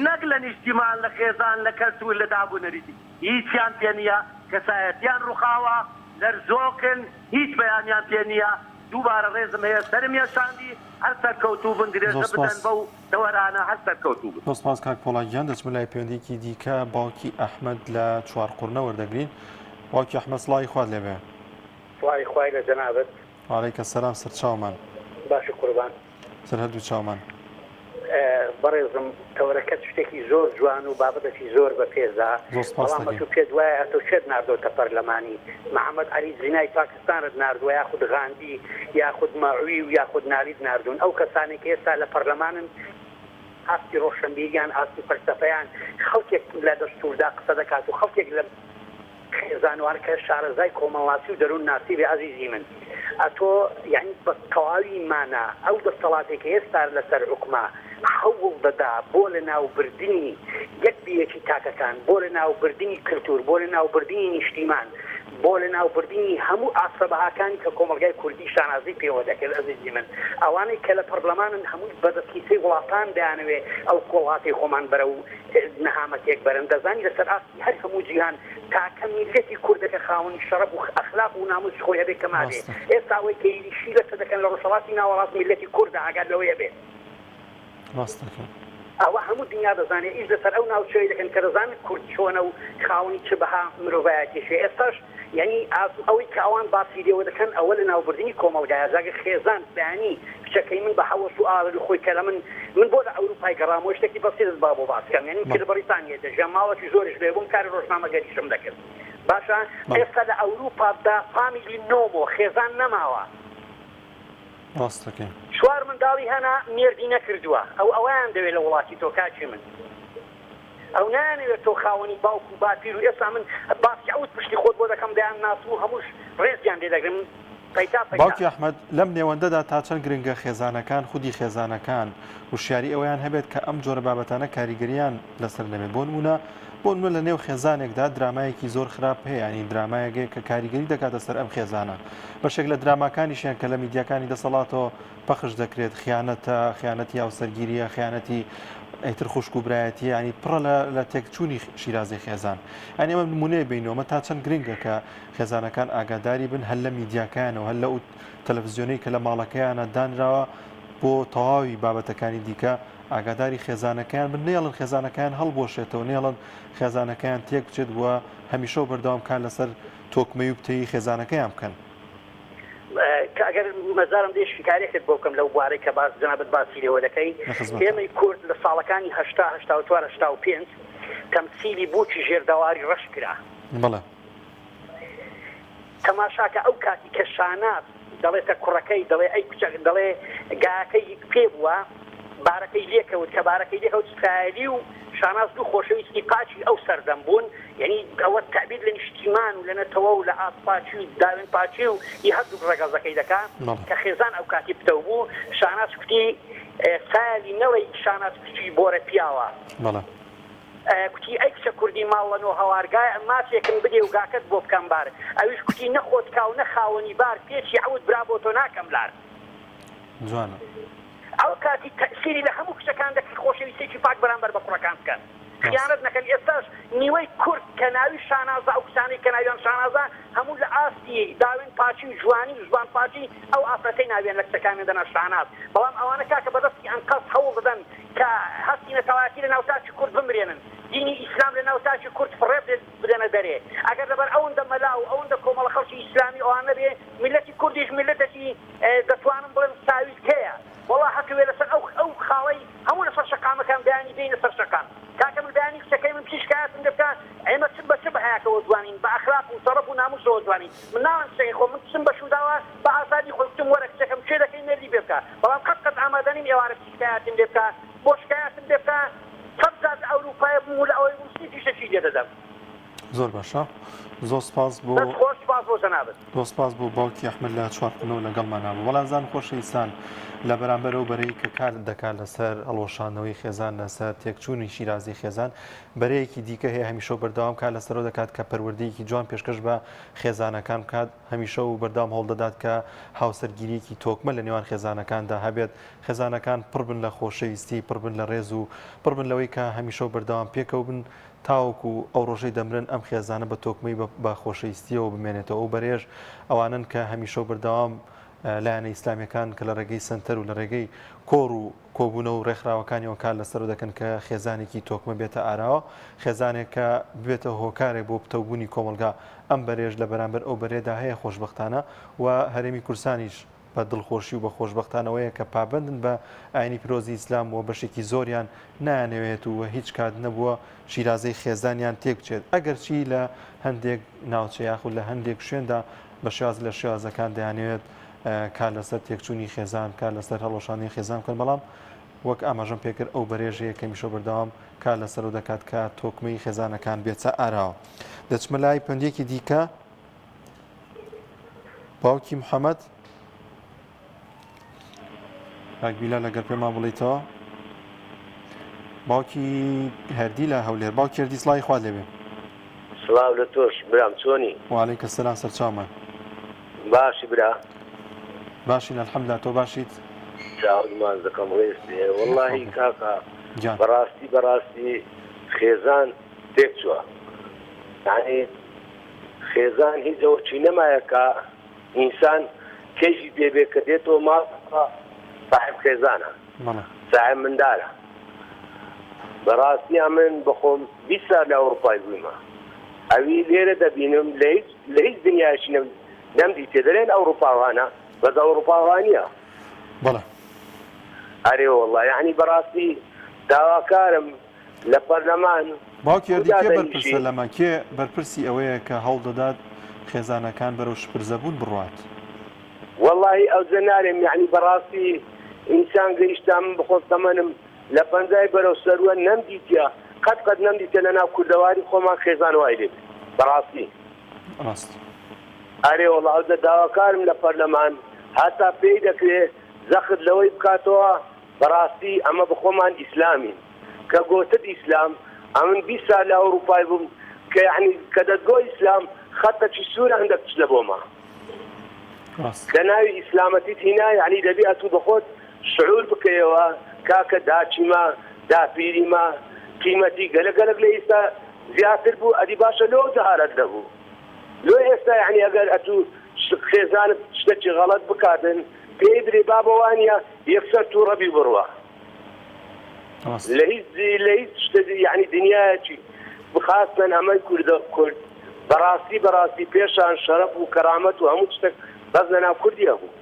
نەک لە نیشتیمان لە خێزان لە کەسوول لە دابوونەریتی هیچیان پێ نییە کەسایەتیان ڕووخاوە لەرزۆکن هیچ بەیانیان پێ نییە دووبارە ڕێزم هەیە سەرمیێشاندی هەر سەرکەوتوو بن درێژە بدەن بەو دەوەرانە هەر سەرکەوتوو بن. دۆسپاس کاک پۆڵاگیان دەچمە لای پەیوەندیکی دیکە باوکی ئەحمەد لە چوارقورنە وەردەگرین. باوکی ئەحمەد سڵاوی خوات لێبێ. سڵاوی خوای لە جەنابەت. وعەلەیکە سەلام سەرچاومان. باشە قوربان. سەر هەردوو چاومان. بەڕێزم تەورەکەت شتێکی زۆر جوان و بابەتێکی زۆر بە پێزا بەڵام بە تو پێت وایە تۆ چێت ناردۆتە پەرلەمانی محەممەد عەلی زینای پاکستانت ناردووە یاخود غاندی یاخود مەعوی و یاخود نالید ناردوون ئەو کەسانێک ئێستا لە پەرلەمانن ئاستی ڕۆشنبیریان ئاستی فەلسەفەیان خەڵکێک لە دەستووردا قسە دەکات و خەڵکێک لە خێزانوان کە شارەزای کۆمەڵاتی و دەروون ناسیبی عەزیزی من ئەتۆ یعنی بە تەواوی مانە ئەو دەسەڵاتێک ئێستا لەسەر حکومە هەوڵ دەدا بۆ لە ناوبردنی یەک بیەکی تاکەکان بۆ لە ناوبردنی کللتور بۆ لە ناوبردنی نیشتیمان بۆ لە ناوبردنی هەموو ئاسەبەهاکانی کە کۆمەلگای کوردی شانازی پێوە دەکرد عەزیزی من ئەوانەی کە لە پەرلەمانن هەمووی بەدەستکیسەی وڵاتان دەیانەوێ ئەو کۆڵاتی خۆمان بەرە و نەهامەتێک بەرن دەزانی لەسەر ئاستی هەر هەموو جیهان تاکە میلەتی کوردەکە خاوەنی شەرەف و ئەخلاق و ناموسی خۆی هەبێت کە مابێ ئێستا ئەوەی کە ئیریشی لەسەر دەکەن لە ڕۆژهەڵاتی ناوەڕاست میلەتی کوردە ئاگاد لەوەیە بێت ئەوە هەموو دنیا دەزانێت ئیش لەسەر ئەو ناوچەی دەکەن کە دەزانن کورد چۆنە و خاوەنی چ بەها مرۆڤایەتیشێ ئێستاش یعنی ئەوەی کە ئەوان باسی لێوە دەکەن ئەوە لە ناوبردنی کۆمەڵگایە جاگە خێزان بەیانی کچەکەی من بە هەوەس و ئاوەری خۆی کە لە من بۆ لە ئەوروپای گەڕامەوە شتێکی بەسیط با بۆ باسکەم یعنی کە لە بەریتانیا دەژیان ماوەی زۆرش لێ بووم کاری ڕۆژنامەگەریشم دەکرد باشە ئێستا لە ئەوروپادا فامیلی نۆمۆ خێزان نەماوە شوار منداڵی هەنا مێردی نەکردووە ئەویان دەوێت لە وڵاتی تۆ کاچی من ئەو نانەوێت تۆ خاوەنی باوکو و باپیر و ئێستا من باسی ئەوت پشتی خۆت بۆ دەکەم دەیان ناس و هەمووش ڕێزیان لێ دەگرم باوکی ئەحمەد لەم نێوەندەدا تا چەند گرنگە خێزانەکان خودی خێزانەکان وشیاری ئەویان هەبێت کە ئەم جۆرە بابەتانە کاریگەریان لەسەر نەبێت بۆ نمونە لە نێو خێزانێکدا درامایەکی زۆر خراپ هەیە ینی درامایەکێ کە کاریگەری دەکاتە سەر ئەم خێزانە بەشێک لە دراماکانیشیان کە لە میدیاکانی دەسەڵاتەوە پەخش دەکرێت خیانەتی هاوسەرگیریە خیانەتی ئەیتر خوشک و برایەتی ینی پڕە لە تێکچوونی شیرازی خێزان ئەنی ئەمە نمونەیە بینەوە تا چەند گرنگە کە خێزانەکان ئاگاداری بن هەل لە میدیاکانەوە هەل لە ئەو تەلەڤیزیۆنەی کە لە ماڵەکەیانە دانراوە بۆ تەواوی بابەتەکانی دیکە ئاگاداری خێزانەکان بن نێڵن خێزانەکان هەڵبۆشێتەوە نێڵن خێزانەکان تێک بچێت بووە هەمیشە بەردەوامکان لەسەر تۆکمەی و بتەی خێزانەکەیان بکەن ئەگەر مەزارم دێ شکارێکت بۆ بکەم لەو بوارەی کە باس جەنابەت باسی لێوە دەکەی ئێمەی کورد لە ساڵەکانی 1985 تەمسیلی بۆچی ژێردەواری ڕەش کرا بەڵێ تەماشاکە ئەو کاتی کە شاناز دەڵێتە کوڕەکەی دەڵێ ئەی کچەک دەڵێ گاکەی پێ بووە بارەکەی لێکەوت کە بارەکەی لێکەوت سایلی و شاناز دوو خۆشەویستی پاچی ئەو سەردەم بوون یعنی ئەوە تعبیر لە نیشتیمان و لەنەتەوە و لە ئاسپاچی و داوێن پاچی و هی هەردوو ڕێگەزەکەی دەکات کە خێزان ئەو کاتی پتەو بوو شاناز کوتی سالی نەوەی شاناز کوتی بۆرە پیاوە کوتی ئەی کچە کوردی ماڵەنەوە هەوارگای ماسێکم بدێ و گاکەت بۆ بکەم بار ئەویش کوتی نەخۆت کاو نەخاوەنی بار پێچی ئەوت برا بۆ تۆ ناکەم لار جوانە ئەو کاتی تەسیری لە هەموو کچەکان دەکەی خۆشەویستێکی پاک بەرامبەر بە کوڕەکان بکەن خیانەت نەکەن ئێستاش نیوەی کورد کە ناوی شانازە ئەو کسانی کە ناویان شانازە هەموو لە ئاستی داوێن پاچی و جوانی و زبان پاچی ئەو ئافرەتەی ناویان لە کچەکانی دەنا شاناز بەڵام ئەوانە کاکە بەدەستی ئەنقەس هەوڵ دەدەن کە هەستی نەتەواتی لە ناوتاچی کورد بمرێنن دینی ئیسلام لە ناوتاچی کورد فڕێ بدەنە دەرێ ئەگەر لەبەر ئەوەندە مەلا و ئەوەندە کۆمەڵە خەڵکی ئیسلامی ئەوانە بێ میلەتی کوردیش میلەتێکی دەتوانم بڵێن ساویت هەیە والله حەکوێ لەسەر ئەو خاڵەی هەموو لەسەر شەقامەکان بەیانی دێنە سەر شەقام کاکە من بەیانی کچەکەی من پیشکایەتم دەکات ئێمە چ بە چ بەهایەکەوە دوانین بە ئەخلاق و شەرەف و ناموسەوە دوانین من ناوان کچەکەی خۆ من چم بەشوداوە بە ئازادی خۆی وتم وەرە کچەکەم چێ دەکەی مێردی بێ بکە بەڵام قەت ئامادە نیم ئێوارە پیشکایەتم لێ بکە بۆ شکایەتم لێ بکە چەند جار ئەوروپایە بوو لە ئەوەی موسیقی شەشی لێ دەدەم زۆر باشە زۆر سپاس بۆ خۆش سپاس بۆ جەنابەت دۆسپاس بۆ باوکی ئەحمەد لە چوارکردنەوە لەگەڵمان نابوو. وەڵامزان خۆشەویستان لە بەرامبەرەوە بەرەی کە کار دەکات لەسەر هەڵۆشانەوەی خێزان لەسەر تێکچوونی شیرازی خێزان بەرەیەکی دیکە هەیە هەمیشە بەردەوام کات لەسەرەوە دەکات کە پەروەردەیەکی جوان پێشکەش بە خێزانەکان بکات هەمیشە و بەردەوام هەوڵ دەدات کە هاوسەرگیریەکی تۆکمە لە نێوان خێزانەکاندا هەبێت خێزانەکان پڕبن لە خۆشەویستی پڕبن لە ڕێز و پڕبن لەوەی کە هەمیشە بەردەوام پێکەوە بن تاوەکو ئەو ڕۆژەی دەمرن ئەم خێزانە بە تۆکمەی بە خۆشەویستیەوە بمێنێتەوە و بەرێژ ئەوانن کە هەمیشە بەردەوام لایەنە ئیسلامیەکان کە لە ڕێگەی سنتەر و لە ڕێگەی کۆڕ و کۆبوونە و ڕێکخراوەکانیەوە کار لەسەر دەکەن کە خێزانێکی تۆکمە بێتە ئاراوە خێزانێک کە بێتە هۆکارێک بۆ پتەوبوونی کۆمەلگا ئەم بەرێژ لە بەرامبەر ئەو بەرێدا هەیە خۆشبەختانە و هەرێمی کورسانیش بە دڵخۆشی و بە خۆشبەختانەوەیە کە پابندن بە ئاینی پیرۆزی ئیسلام و بەشێکی زۆریان نانەوێت و هیچ کات نەبووە شیرازەی خێزانیان تێکچێت ئەگەر چی لە هەندێک ناوچە یاخود لە هەندێک شوێندا بە شێواز لە شێوازەکان دەیانەوێت کار لەسەر تێکچوونی خێزان کار لەسەر هەڵۆشانی خێزان بکەن بەڵام وەک ئاماژەم پێکرد ئەو بەرێژەیە کە میشۆ بەردەوام کار لەسەر و دەکات کە تۆکمەی خێزانەکان بێتە ئاراوە دەچمە لای پەندێکی دیکە باوکی محەممەد راکبیلا لەگەر پێمان بڵیتەوە باوکی هەردی لە هەولێر باوکی هەردی سڵای خوا لێبێ سڵاو لە تۆش برام چۆنی وعەلەیکە سەلام سەرچاومان باشی برا باشین الحەمدوللا تۆ باشیت چاوەمان دەکەم ڕێستێ وەڵڵاهی کاکا بەڕاستی خێزان تێک چووە یعنی خێزان هیچ ئەوەچی نەمایە کە ئینسان کەیژی پێبێ کە دێتەوە ماڵ صاحب خێزانە صاحب مندارە بەڕاستی من بخۆم 20 سال لە ئەوروپای بوویمە ئەوی لێرە دەبینم لە هیچ دنیاشی نەمدیتێ دەرێن ئەوروپاوانە بەس ئەوروپاوانیە بەڵێ ئەرێ وەڵڵا یعنی بەڕاستی داواکارم لە پەرلەمان باوکی هەردی کێ بەرپرسە لەمە کێ بەرپرسی ئەوەیە کە هەوڵ دەدات خێزانەکان بەرەو شپرزەبوون بڕوات والله ئەو زەنارێم یعنی بەڕاستی ئینسان گەیشتا من بخۆم تەمەنم لە پەنجای بەرەو سەروە نەمدیتە قەت نەمدیتە لە ناو کوردەواری خۆمان خێزان وای لێت بەڕاستی ئەرێ وەڵڵا ئەو داواکارم لە پەرلەمان هەتا پێی دەکرێت زەخت لەوەی بکاتەوە بەڕاستی ئەمە بخۆمان ئیسلامین کە گۆتت ئیسلام ئەمن 20 سال لە ئەوروپای بووم کە یعنی کە دەتگۆ ئیسلام خەتەکی سوورە هەندێک تش لە بۆمە کە ناوی ئیسلامەتیت هینا یعنی دەبی ئەتوو بەخۆت شعور بکەیەوە کاکە داچیمە داپیریمە قیمەتی گەلەگەلک لە ئێستا زیاتر بوو ئەدی باشە لۆ جەهالەت دەبوو لۆ ئێستا یعنی ئەگەر ئەتوو خێزانت شتێکی غەڵەت بکاتن پێی درێ بابەوانە یەکسەر تووڕەبی بڕوە لە هیچ شتێ یعنی دنیایەکی بخاستن ئەمەی کورد بەڕاستی پێشان شەرەف و کەرامەت و هەموو شتێک بەس لەناو کوردیە بوو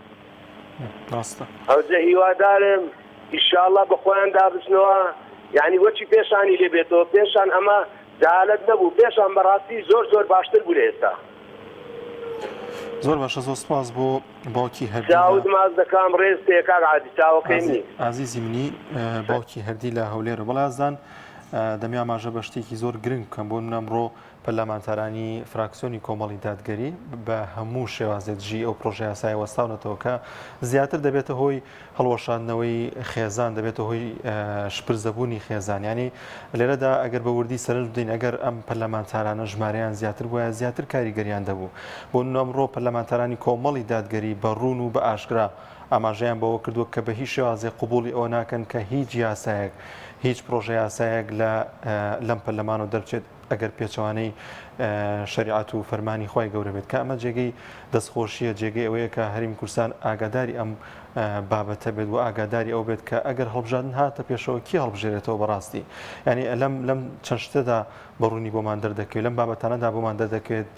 ئەوجە هیوادارم ئینشاءڵڵا بە خۆیان دابچنەوە یعنی وەچی پێشانی لێ بێتەوە پێشان ئەمە جەهالەت نەبوو پێشان بەڕاستی زۆر باشتر بوو لە ئێستا زۆر باشە زۆر سپاس بۆ باوکی هەردی چاوت ماز دەکەم ڕێز تێکاک عادی چاوەکەی نی عزیزی منی باوکی هەردی لە هەولێرە بەڵازدان دەمیا ماژە بە شتێکی زۆر گرنگ بکەم بۆ نەمڕۆ پەرلەمانتارانی فراکسیۆنی کۆمەڵی دادگەری بە هەموو شێوازێک ژی ئەو پرۆژە یاسای وەستاونەتەوە کە زیاتر دەبێتە هۆی هەڵوەشاندنەوەی خێزان دەبێتە هۆی شپرزەبوونی خێزان ینی لێرەدا ئەگەر بە وردی سەرنج بدەین ئەگەر ئەم پەرلەمانتارانە ژمارەیان زیاتر بووە زیاتر کاریگەریان دەبوو بۆ نەمڕۆ پەرلەمانتارانی کۆمەڵی دادگەری بە ڕوون و بە ئاشکرا ئاماژەیان بەوە کردووە کە بە هیچ شێوازێ قبوڵی ئەوە ناکەن کە هیچ یاسایەک هیچ پرۆژە یاسایەک لەم پەرلەمانەوە دەرچێت ئەگەر پێچەوانەی شریعەت و فەرمانی خۆی گەورە بێت کە ئەمە جێگەی دەستخۆشیە جێگەی ئەوەیە کە هەرمی کوردستان ئاگاداری ئەم بابەتە بێت و ئاگاداری ئەو بێت کە ئەگەر هەڵبژاردن هاتە پێشەوە کی هەڵبژێرێتەوە بەڕاستی ینی لەم چەند شتەدا بەڕوونی بۆمان دەردەکەوێت لەم بابەتانەدا بۆمان دەردەکەوێت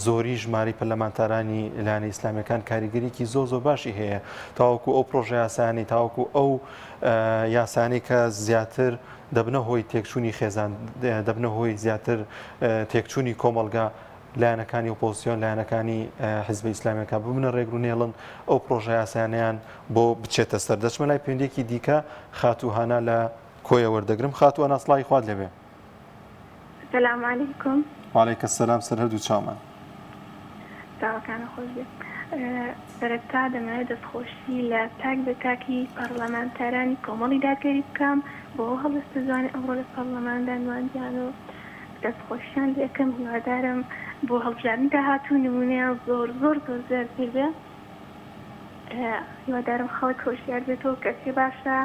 زۆری ژماری پەرلەمانتارانی لایەنە ئیسلامیەکان کاریگەریکی زۆر باشی هەیە تاوەکو ئەو پرۆژە یاسانی تاوەکو ئەو یاسانی کە زیاتر دەبنە هۆی تێکچوونی خێزان دەبنە هۆی زیاتر تێکچوونی کۆمەلگا لایەنەکانی ئۆپۆزیسیۆن لایەنەکانی حیزبی ئیسلامیەکە ببنە ڕێگرونێڵن ئەو پرۆژە یاسانیان بۆ بچێتە سەر دەچمە لای پێندێکی دیکە خاتوهانە لە کۆیە وەردەگرم خاتووە ناسڵای خوات لەبێ السلام علیکم وعلیکم السلام سەر هەردوو چاومان تاوەکانە خۆش بێت سەرەتا دەمەوێت دەستخۆشی لە تاک بە تاکی پەرلەمانتارانی کۆمەڵی داگەری بکەم بۆ هەڵدەستە جوانی ئەمڕۆ لە پەرلەماندا نوانجیان و دەستخۆشیان لە یەکەم هیوادارم بۆ هەڵبژاردننی داهاتوو نمونەیە زۆر زۆر زۆر زۆر پێ بێ هیوادارم خەڵک خۆشیار بێتەوە کەسێ باشە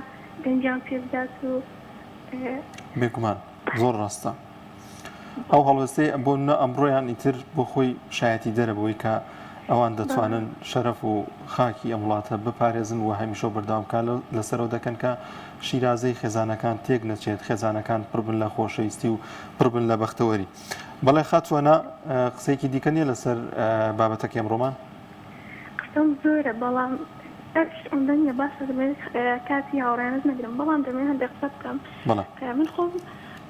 دەنجیان پێ بدات و بێگومان زۆر ڕاستە ئەو هەڵوەستەی بۆ نە ئەمڕۆیان ئیتر بۆ خۆی شایەتی دەرەبەوەی کە ئەوان دەتوانن شەرەف و خاکی ئەم وڵاتە بپارێزن و هەمیشە بەردەوامکان لەسەرەوە دەکەن کە شیرازەی خێزانەکان تێک نەچێت خێزانەکان پڕبن لە خۆشەویستی و پڕبن لە بەختەوەری بەڵێ خاتوانە قسەیەکی دیکە نیە لەسەر بابەتەکە ئەمڕۆمان قسەم زۆرە بەڵام ئەندەنیە باشە دەمێت کاتی هاوڕێنت نەگرم بەڵام دەمێت هەندێک قسە بکەم من خۆم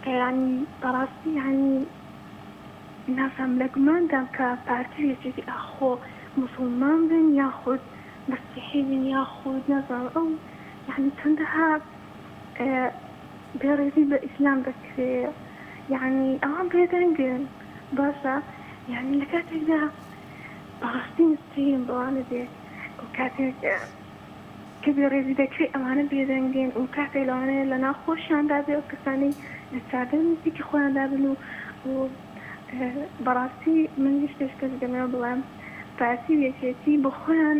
ینی بەڕاستی ینی نازانم لە گوماندام کە پارتیەکێکی ئاخۆ مسلمان بن یاخود مەسیحی بن یاخود نازانم ئەو یعنی چەندەها بێڕێزی بە ئیسلام دەکرێت یعنی ئەوان بێدەنگن باشە یعنی لە کاتێکدا بەڕاستی نستیم بەوانە بێت و کاتێک کە بێڕێزی دەکرێت ئەوانە بێدەنگن و کاتێک لەوانەیە لە ناوخۆشیاندا بێ و کەسانەی لە چاردن نزیکی خۆیاندا بن و بەڕاستی من هیچ کەس دەمێ بڵێم پارتی یەکێتی بۆ خۆیان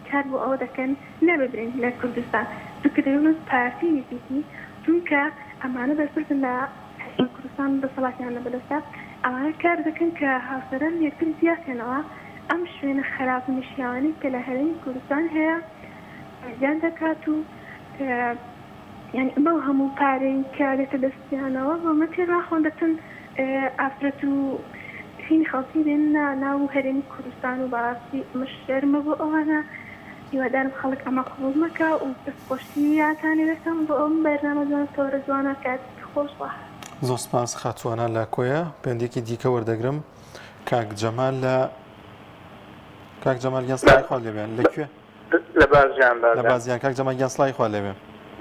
کار بۆ ئەوە دەکەن نەببرین لە کوردستان چونکە دەیڵێت پارتی یەکێتی چونکە ئەمانە بەرپرسن لە کوردستان بەسەڵاتیان لە بەدەستا ئەوانە کار دەکەن کە هاوسەران یەکتر زیادکەنەوە ئەم شوێنە خراپ و نشیاوانەی کە لە هەرێمی کوردستان هەیە زیان دەکات و یعنی بەو هەموو پارەی کە دێتە دەستیانەوە بۆ مەتێ ڕاخۆن دەتن ئافرەت و هینی خەڵکی دێن ناو هەرێمی کوردستان و بەڕاستی مەشەرمە بۆ ئەوانە هیوادارم خەڵک ئەمە قبوڵ مەکە و دەستخۆشیاتانی دەکەم بۆ ئەم بەرنامە جوان تۆرە جوانە کات خۆش بە زۆر سپاس خاتوانە لە کۆیە پێندێکی دیکە وەردەگرم کاک جەمال گیان سڵای خوا لێبێن لەکوێ لە بازیان لە بازیان کاک جەمال گیان سڵای خوا لێبێن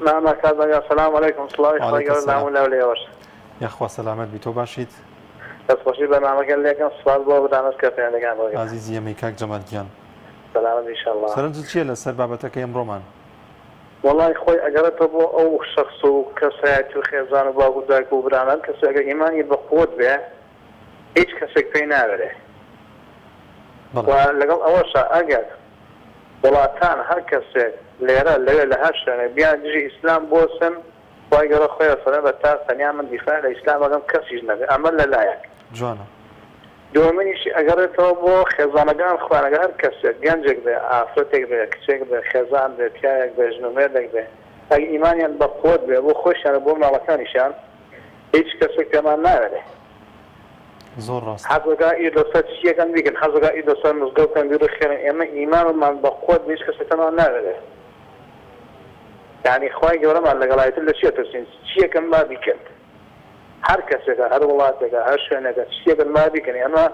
ماما کازا سلام علیکم سڵاوی خۆی گەورە لامون لەولێوەش یاخوا سەلامەت بی تۆ باشیت دەستخۆشی بەرنامەکە لێکم سوپاس بۆ بەدانەستکردنەکان بۆ عزیزی ئەمەی کاک جەمال گیان سلامەت ئینشاءالله سەرنجت چییە لەسەر بابەتەکەی ئەمڕۆمان وەڵای خۆی ئەگەرێتەوە بۆ ئەو شەخص و کەسایەتی و خێزان و باوک و دایک و برانان کەس ئەگەر ئیمانی بە خۆت بێ هیچ کەسێک پێی ناوێرێ لەگەڵ ئەوەشە ئەگەر وڵاتان هەر کەسێک لێرە لەوێ لە هەر شوێنێ بیان دژی ئیسلام بۆسن خی گەڕە خۆی سەرە بە تا تەنیا من دیفاع لە ئیسلام ئەگەم کەسیش نەبێ ئەمە لەلایەک جوانە دووەمەنیشی ئەگەڕێتەوە بۆ خێزانەکان خوانەگە هەر کەسێک گەنجێک بێ ئافرەتێک بێ کچێک بێ خێزان بێ پیاەک بێ ژنومێردێک بێ ئەگە ئیمانیان بە قوت بێ بۆ خۆشیانە بۆ ماڵەکانیشان هیچ کەسێک پێمان ناوێنێ زۆر ڕاست حەزەکە ئیدۆسەر چیەکەن بیکەن حەزەکە ئیدۆسەر مزگەوتەن بیرە خێنن ئێمە ئیمانمان بە قوت هیچ کەسێکمان ناوێنێ یعنی خی گەورەمان لەگەڵایەتر لە چیە ترسین چیەکەم ما بیکەن هەر کەسێکە هەر وڵاتێکە هەر شوێنێکە چیەکەن ما بیکەن ئەمە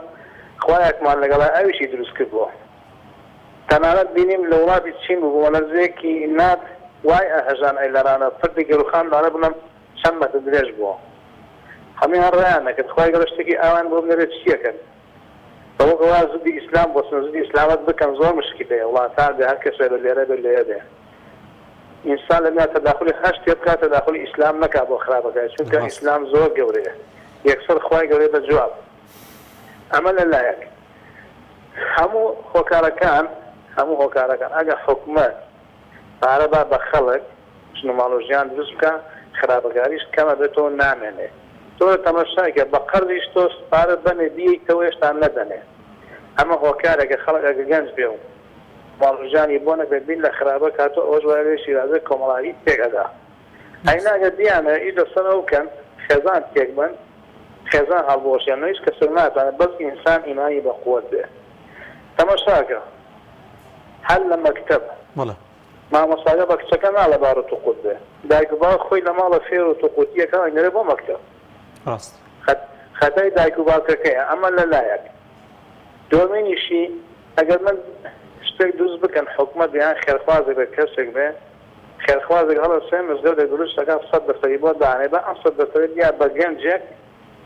خۆیەکمان لەگەڵای ئەویشی دروست کردبووە تەنانەت بینیم لە وڵاتی چین بوو وەنەرزەیەکی نات وای ئەهەژان ئەیلەرانە پردی گەروخانانە بڵم چەند مەتر درێژ بووە هەمیان ڕیان نەکرد خی گەورە شتێکی ئاوان بۆ بنێرێت چیەکەن بەوە گەوا زودی ئیسلام بۆسن زودی ئیسلامەت بکەن زۆر مشکی دەیە وڵاتان بێ هەر کەسێ بە لێرە بێ لێ دێ ئینسان لەمیا تەداخلی هەشت پێ بکات تەداخلی ئیسلام نەکا بۆ خراپەکە چونکە ئیسلام زۆر گەورەیە یەکسەر خی گەورەی بە جواب ئەمە لەلایەک هەموو هۆکارەکان ئەگە حکومەت پارە با بە خەڵک ژن و ماڵۆژیان دروست بکە خراپەکاریش کەمە بێتەوە نامێنێ تۆ تەمەشاکە بە قەرزیش تۆ پارە بنێ بیەیتەوە هێشتا نەدەنێ ئەمە هۆکارێکە خەڵک ئەگە گەنج بێ و ماڵژانی بۆ نەبێت بین لە خراپە کاتۆ ئەوش وایێ شیرازە کۆمەڵایی تێکەدا ئەیناگە دیانە ئیدۆسەر ئەوکەن خێزان تێک بن خێزان هەڵبۆشیان هیچ کەسێک ناتوانێت بەس ئینسان ئیمانی بە قووەت بێ تەماشاکە هەر لە مەکتەب مامۆستاگە بە کچەکە ناڵە بار و توقوت بێ دایک و باوک خۆی لە ماڵە فێر و توقوتیەکە ئەینەرێ بۆ مەکتەب خەتای دایک و باوکەکەیە ئەمە لەلایەک دووەمینیشی ئەگەر من شتێک دروست بکەن حکومەت یان خێرخوازێک بێ کەسێک بێ خێرخوازێک هەڵە سێ مزگەوتێک دروست دەکات 100% بۆ دانێ بە ئەم 100% یا بە گەنجێک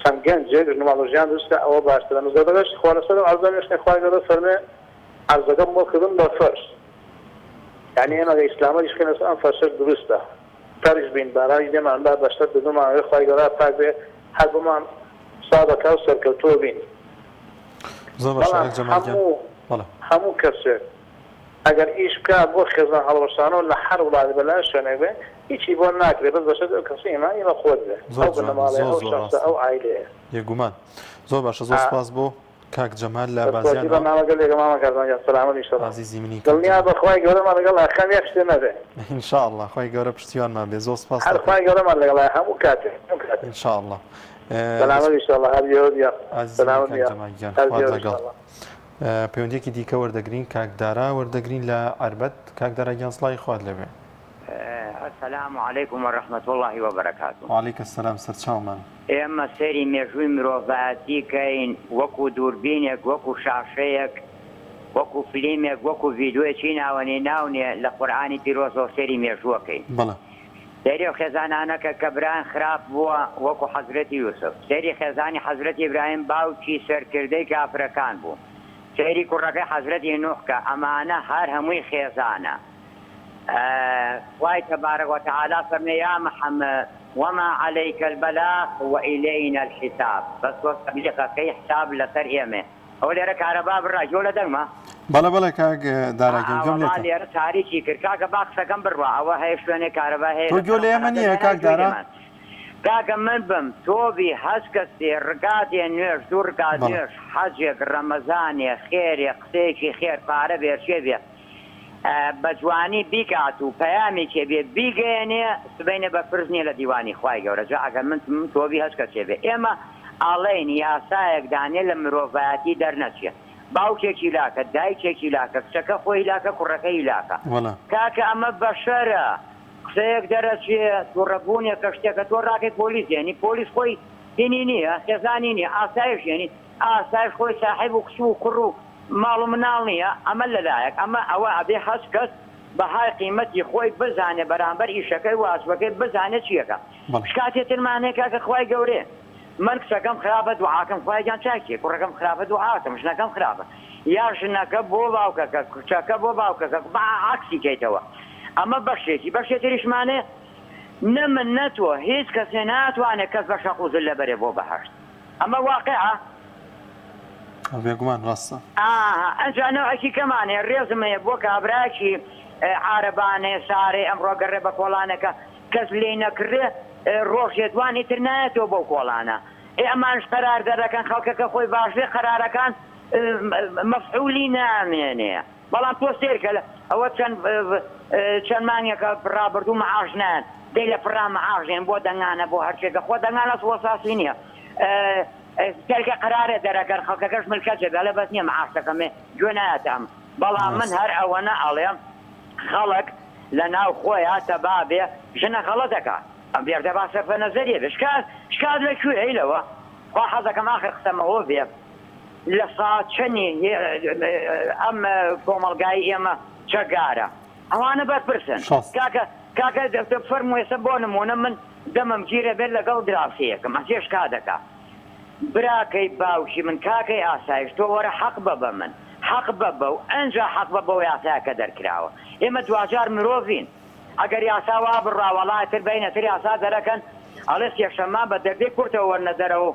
چەند گەنجێک ژنەماڵۆژیان دروستکە ئەوە باشترە مزگەوتەکەش خوا لەسەر عەرزە نوێژنەی خوای گەورە فەرمێ عەرزەکە بۆکردن بە فەرش یعنی ئێمە ئەگەر ئیسلامەتیش بکەین لەسەر ئەم فەرشە دروستە تاریش بین بارانی دێماندا بەشتر دەدومان خوای گەورە پاک بێ هەر بمان سادەکە و سەرکەوتووە بین هەموو کەسێک ئەگەر ئیش بکە بۆ خێزان هەڵوەشانەوە لە هەر وڵاتی بەلایەن شوێنێک بێ هیچی بۆ ناکرێت بەس بەشێت ئەو کەسی ئیمانی بە خۆت بێ ئەو بنەماڵەیە ئەو شەخسە ئەو عایلەیە یەگومان زۆر باشە زۆر سپاس بۆ کاک جەمال لە بازیان بەنامەکە لێگەمامەکردان سەلامەت ئینشەڵڵا عزیزی منی دڵنیا بەخوای گەورەمان لەگەڵ ئاخەم یەک شتێ نەبێ ئینشاءڵڵا خوای گەورە پشتیوانمان بێ زۆر سپاس هەر خوای گەورەمان لەگەڵای هەموو کاتێک ئینشاءڵڵا سەلامەت ئینشەڵڵا هەر یۆدیا سەلامەت لەگەڵ پەیوەندێکی دیکە وەردەگرین کاک دارا وەردەگرین لە عەربەت کاک دارا گیان سڵای خوارد لەبێ السلام عليكم ورحمة الله وبركاته. وعليك السلام سرچاومان. ئێمە سەری مێژووی مرۆڤایەتی کەین وەکو دووربینێک وەکو شاشەیەک وەکو فلیمێک وەکو ڤیدیۆیەکی ناوەنێ ناونێ لە قورئانی پیرۆزەوە سەری مێژووەکەین. بەڵێ. سەیری خێزانانەکە کە بران خراپ بووە وەکو حەزرەتی یوسف. سەیری خێزانی حەزرەتی ئیبراهیم باوکی سەرکردەی کافرەکان بوو. سەیری کوڕەکەی حەزرەتی نوح کە ئەمانە هەر هەمووی خێزانە. خوای تبارك وتعالى فرمي يا محمد وما عليك البلاغ وإلينا الحساب بس وصبلك كي حساب لسر إيمه أولي رك عربا بالراج ولا دغما بلا كاك دارا جملة والله لي تاريخي كاك باكس كم بروا أو هاي شلون كهرباء هي تقول يمنية كاك دارا كاك من بم توبي حسكتي رقاتي نير سورقات نير حجك رمضاني خير قسيكي خير فعربي ارشيبيا بەجوانی بیکات و پەیامێکێ بێ بیگەێنێ سبەینە بە فرزنیە لە دیوانی خوای گەورە جا ئەگەر من تۆبی هەست کەسێ بێ ئێمە ئاڵێن یاسایەک دانێ لە مرۆڤایەتی دەرنەچێ باوکێکی لاکە دایکێکی لاکە کچەکە خۆی لاکە کوڕەکەی لاکە کاکە ئەمە بەشەرە قسەیەک دەرەچێ تووڕەبوونێکە شتێکە تۆ ڕاکەی پۆلیس یێنی پۆلیس خۆی هینی نییە خێزانی نییە ئاسایش یێنی ئاسایش خۆی ساحیب و کچ و کوڕ و ماڵ و مناڵ نییە ئەمە لەلایەک ئەمە ئەوە ئەبێ هەست کەس بەهای قیمەتی خۆی بزانێ بەرامبەر ئیشەکەی واجبەکەی بزانێت چیەکە شکاتێترمانەیە کاکە خوای گەورێ من کچەکەم خراپە دوعاکەم خوای گیان چاکێ کوڕەکەم خراپە دوعاکەم ژنەکەم خراپە یا ژنەکە بۆ باوکەکە کچەکە بۆ باوکەکە عەکسی کەیتەوە ئەمە بەشێکیتریشمانێ نە من نەتوە هیچ کەسێ ناتوانێت کەس بە شەق و زل لەبەرێ بۆ بەهەشت ئەمە واقعە بێگومان ڕاستە ئەنجا نەوەکی کەمانێ ڕێزمەیە بۆ کابراکی عارەبانێ سارێ ئەمڕۆ گەڕێ بە کۆڵانەکە کەس لێ نەکردێ ڕۆژێتوانی تر نایەتەوە بۆ کۆڵانە ئەمانش قەرار دەرەکەن خەڵکەکە خۆی باشێ قەرارەکان مەفعولی نامێنێ بەڵام تۆ سێرکە ئەوە چەند مانگێکە ڕابردوو مەعاژنان دەی لە پڕا مەعاژێن بۆ دەنگانە بۆ هەرچێکە خۆ دەنگانە وەساسی نییە کەلکە قرارێ دەرەگەر خەڵکەکەش ملکەجێدا لە بەس نییە مەعاشەکەمێ گوێ نایەتەم بەڵام من هەر ئەوەنە ئەڵێم خەڵک لە ناو خۆیان تەبابێ ژنە غەڵەت دەکات ئەم بێردە با سەرفە نەزەریە بێ شکات لەکوێ لەوە خوا حەزەکەم ئاخر قسەمەوە بێ لە ساعت چەندی ئەم کۆمەڵگای ئێمە چەگارە ئەوانە بەرپرسن کاکە فەرموویێسە بۆ نمونە من دەمەم گیرە بێت لەگەڵ دراسەیەکەم ئەجێ شکات دەکات براکەی باوکی من کاکەی ئاسایش تۆ وەرە حەق بە بە من حەق بە بە و ئەنجا حەق بە بەو یاسایەکە دەرکراوە ئێمە دوجار مرۆڤین ئەگەر یاسا وا بڕاوەڵاتر بینەتر یاسا دەرەکەن ئەڵێ سێشەممان بە دەردەی کورتەوە وەرنە دەرەوە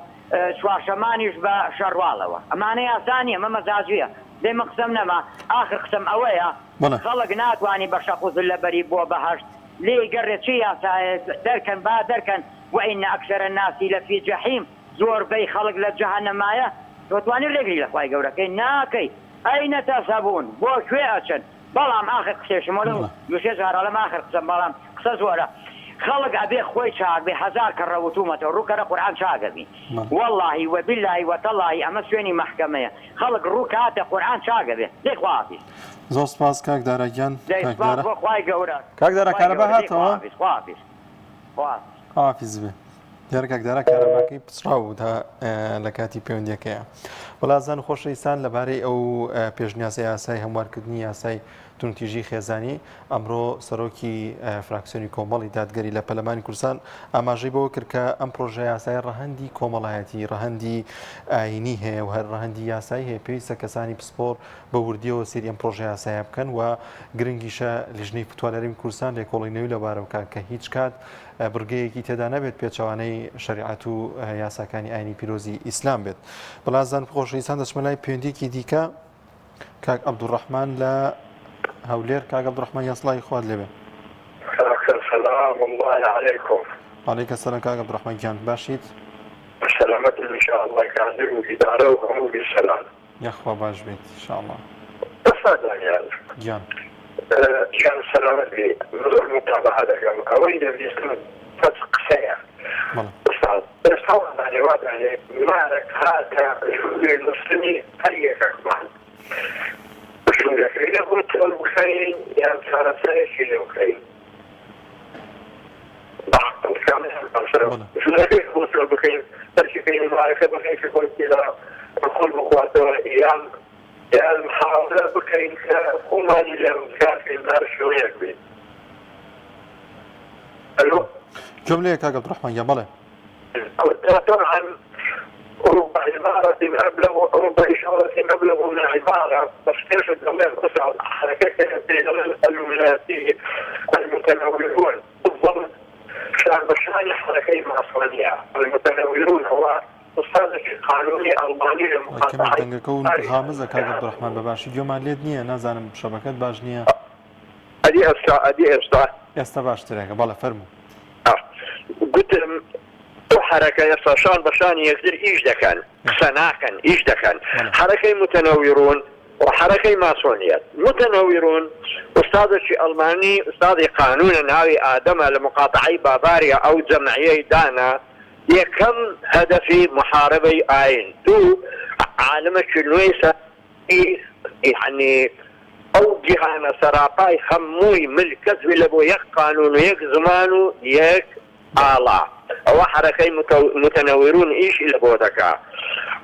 چوارشەمانیش بە شەڕواڵەوە ئەمانە یاسانیە مە مەزاجویە دەی من قسەم نەما ئاخر قسەم ئەوەیە خەڵک ناتوانانی بە شەق و زلەبەری بۆ بەهەشت لێ گەڕێت چی یاسایە دەرکەن با دەرکەن وئین ئەکسەرە الناسی لەفی جەحیم زۆربەی خەڵک لە جەهەنەمایە دەتوانێت لێگری لە خوای گەورەکەی ناکەی ئەینە تەسەبوون بۆ کوێ ئەچن بەڵام ئاخر قسێشمە لەم دوشێ جارە لەم ئاخر قسەم بەڵام قسە زۆرە خەڵک ئەبێ خۆی چاک بێ هەزار کە ڕەوتومەتەوە ڕووکەرە قورئان چاکەبی وەڵڵاهی وەبیللهی وەتەڵڵاهی ئەمە سوێنی مەحکەمەیە خەڵک ڕوو کاتە قورئان چاکە بێ دەی خوافیز زۆر سپاس کاک دارەگیان خوای گەورە کاک دارە کارەبا هاتەوە خوافیز حافیز بێ دیارکەکدارە کارەباکەی پچراو لە کاتی پەیوەندیەکەیە. وەڵازان خۆشەویستان لەبارەی ئەو پێشنیازە یاسای هەموارکردنی یاسای تونتیژی خێزانی ئەمڕۆ سەرۆکی فراکسیۆنی کۆمەڵی دادگەری لە پەرلەمانی کوردستان ئاماژەی بەوە کرد کە ئەم پرۆژە یاسای ڕەهەندی کۆمەڵایەتی ڕەهەندی ئاینی هەیە و هەر ڕەهەندی یاسایی هەیە پێویستە کەسانی پسپۆر بە وردیەوە سێری ئەم پرۆژە یاسایە بکەن و گرنگیشە لیژنەی فتووەلەرمی کوردستان لێکۆڵینەوەی لەبارەو کە هیچ کات بڕگەیەکی تێدا نەبێت پێچەوانەی شریعەت و یاساکانی ئاینی پیرۆزی ئیسلام بێت. بەڵازان خۆشەویستان دەچمە لای پەیوەندیەکی دیکە کاک عەبدوڕەحمان لە هەولێر. کاک عەبدوڕەحمان یاسڵای خوارد لێبێ. سلام الله عليكم. وعليكم السلام كاك عبد الرحمن جان باشيت؟ سلامة ان شاء الله كاظم وإدارة وهم بالسلام. يا اخوة باش بيت ان شاء الله. تفضل يعني. جان. كان سلامة لي من متابعة لكم أريد أن يسلم فتق سيئة. أستاذ أستاذ على وضع مالك هذا المسلمين أيك معنا. إذا قلت البخاري يا ترى سيشي البخاري. لكن قلت البخاري ترشيكين المعركة بخير في قلت إلى كل مقاطعة أيام المحاولة بخير كما للمكان في النار شوية كبير. ألو؟ جملة كاك عبد الرحمن يا مالي. طبعا رب عبارة أبلغ رب إشارة أبلغ من عبارة بس كيف الدولة تصعد حركات الولاياتي المتناولون بالضبط شان حركة معصرية المتناولون هو أستاذ قانوني ألماني المقاطعة. كم تنقل غامزة كاك عبد الرحمن بباشي جمال ليدنية نازانم شبكات باجنية. أدي أستا باش تريك بالا فرمو. قلت حركة يصاشان بشان يقدر إيش دكان سناكن إيش دكان حركة متناورون وحركة ماسونيات متناورون أستاذ شيء ألماني أستاذ قانون ناوي آدم لمقاطعي بافاريا أو جمعية دانا يكم هدفي محاربي آين تو عالم الشنويسة يعني أو جهانا سراقاي خموي ملكز بلبو يك قانون يك زمانو يك آلا أو حركة متناورون إيش إلى بودكا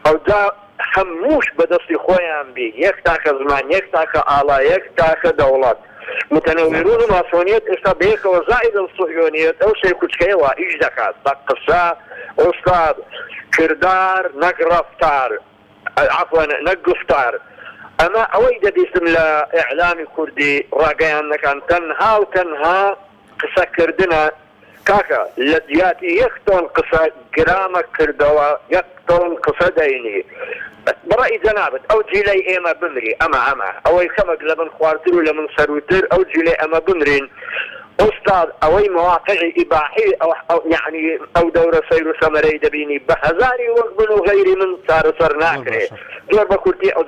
أو دا هموش بدستي خويان بي يكتاك زمان يكتاك آلا يكتاك دولات متناورون ماسونيات استبيك وزائد الصهيونيات أو سيكوتشكيوا إيش دكات تقصى أستاذ كردار نقرفتار عفوا نقفتار أما أويد اسم لإعلامي كردي راقيان كان تنها وتنها قصة كردنا كاكا لدياتي يكتون قصة جرامك كردوا يكتون قصة ديني برأي جنابت أو جيلي إما بمري أما أو يخمق لمن خوارتر ولمن سروتر أو جيلي أما بمرين أستاذ أوي مواقع إباحي أو يعني أو دورة سير سمري دبيني بهزاري وقبل وغيري من صار ناكري دور بكرتي أو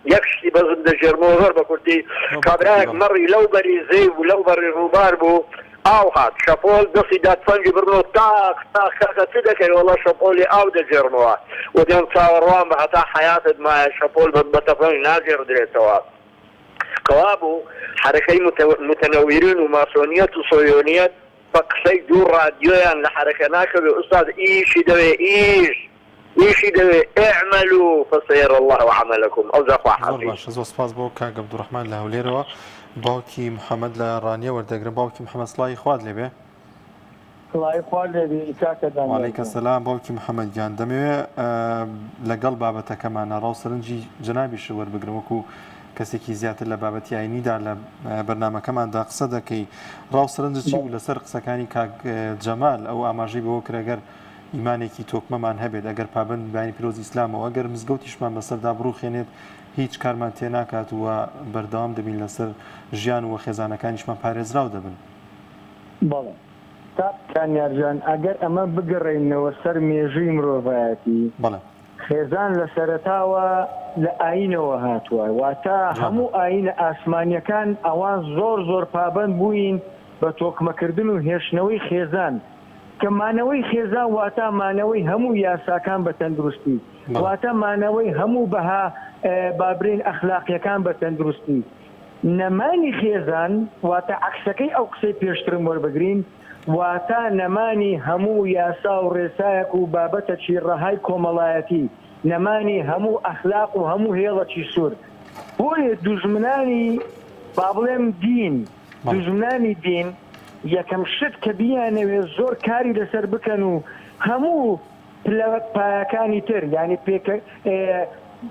يكشي بزد جرمو غير بكرتي كابراك مري لو بري زيب ولو بري روبار بو او هات شپول دسي دات فنجي برنو تاك تدكي والله شپولي او دا جرموا ودين تصاوروان بحتا حياة ما شپول بتفنج ناجر دريتوا قوابو حركي متنويرين وماسونيات وصهيونيات فقسي دور راديويان لحركة ناكبي أستاذ إيشي دوي اعملوا فسير الله عملكم او زخوا حبيب باش زو سپاس بو كاك عبد الرحمن لهوليروا باوكي محمد لرانيا وردقر باوكي محمد صلاحي خواد لبه صلاحي خواد لبه كاك دان وعليكم السلام باوكي محمد جان دمي لقل بابتك معنا راو سرنجي جنابي شور بقرمكو کەسێکی زیاتر لە بابەتی ئاینیدا لە بەرنامەکەمان دا قسە دەکەی ڕاوسەرنجی و لەسەر قسەکانی کاک جەمال ئەو ئاماژەی بەوە کرێگەر ئیمانێکی تۆکمەمان هەبێت ئەگەر پابند بەیانی پیرۆزی ئیسلامەوە ئەگەر مزگەوتیشمان بەسەردا بڕوخێنێت هیچ کارمان تێ ناکات وە بەردەوام دەبین لەسەر ژیان و خێزانەکانیشمان پارێزراو دەبن. بەڵێ کانیارجان ئەگەر ئەمە بگەڕێنەوە سەر مێژووی مرۆڤایەتی بەڵێ خێزان لە سەرەتاوە لە ئاینەوە هاتووە واتە هەموو ئاینە ئاسمانیەکان ئەوان زۆر پابند بووین بە تۆکمەکردن و هێشتنەوەی خێزان کە مانەوەی خێزان واتە مانەوەی هەموو یاساکان بە تەندروستی واتە مانەوەی هەموو بەها بابرین ئەخلاقیەکان بە تەندروستی نەمانی خێزان واتە عکسەکەی ئەو قسەی پێشترم وەربگرین واتە نەمانی هەموو یاسا و ڕێسایەک و بابەتە چی ڕەهای کۆمەڵایەتی نەمانی هەموو ئەخلاق و هەموو هێڵەکی سوور بۆیە دوژمنانی با بڵێم دین دوژمنانی دین یەکەم شت کە بیانەوێ زۆر کاری لەسەر بکەن و هەموو پایەکانی تر یعنی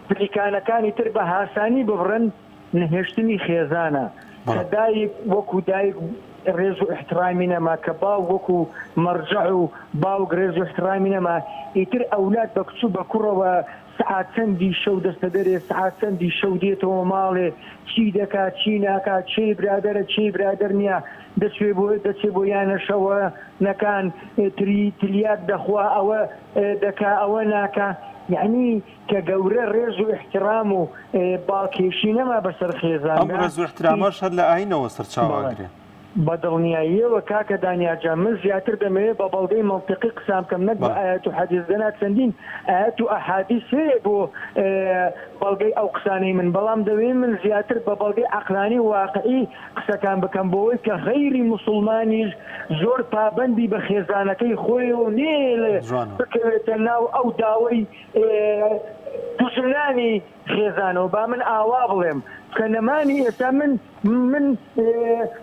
پلیکانەکانی تر بە هاسانی ببڕن نهێشتنی خێزانە کە دایک وەکو دایک ڕێز و احترامی نەما کە باو وەکو مەرجع و باوک ڕێز و احترامی نەما ئیتر ئەولاد بە کچ و بە کوڕەوە سعات چەندی شەو دەستە دەرێ سعات چەندی شەو دێتەوە ماڵێ چی دەکات چی ناکات چی برادەرە چی برادەر نییە دەچێ بۆ یانە شەوە نەکان تریاک دەخوا ئەوە دەکا ئەوە ناکە یعنی کە گەورە ڕێز و احترام و باڵکێشی نەما بەسەر خێزان ئەم ڕێز و احترامەش هەر لە ئاینەوە سەرچاوەگرێ بە دڵنیاییەوە کاکە دانیاجان من زیاتر دەمەوێت بە بەڵگەی منطقی قسام کەم نەک بە ئاەت و حەدیث دەنات چەندین ئاەت و ئەحادیث هەیە بۆ بەڵگەی ئەو قسانەی من بەڵام دەوێت من زیاتر بە بەڵگەی عەقلانی و واقعی قسەکان بکەم بۆەوەی کە غەیری موسڵمانیش زۆر پابەندی بە خێزانەکەی خۆی و نێ بکەوێتە ناو ئەو داوای دوژمنانی خێزانەوە با من ئاوا بڵێم کە نەمانی ئێستا من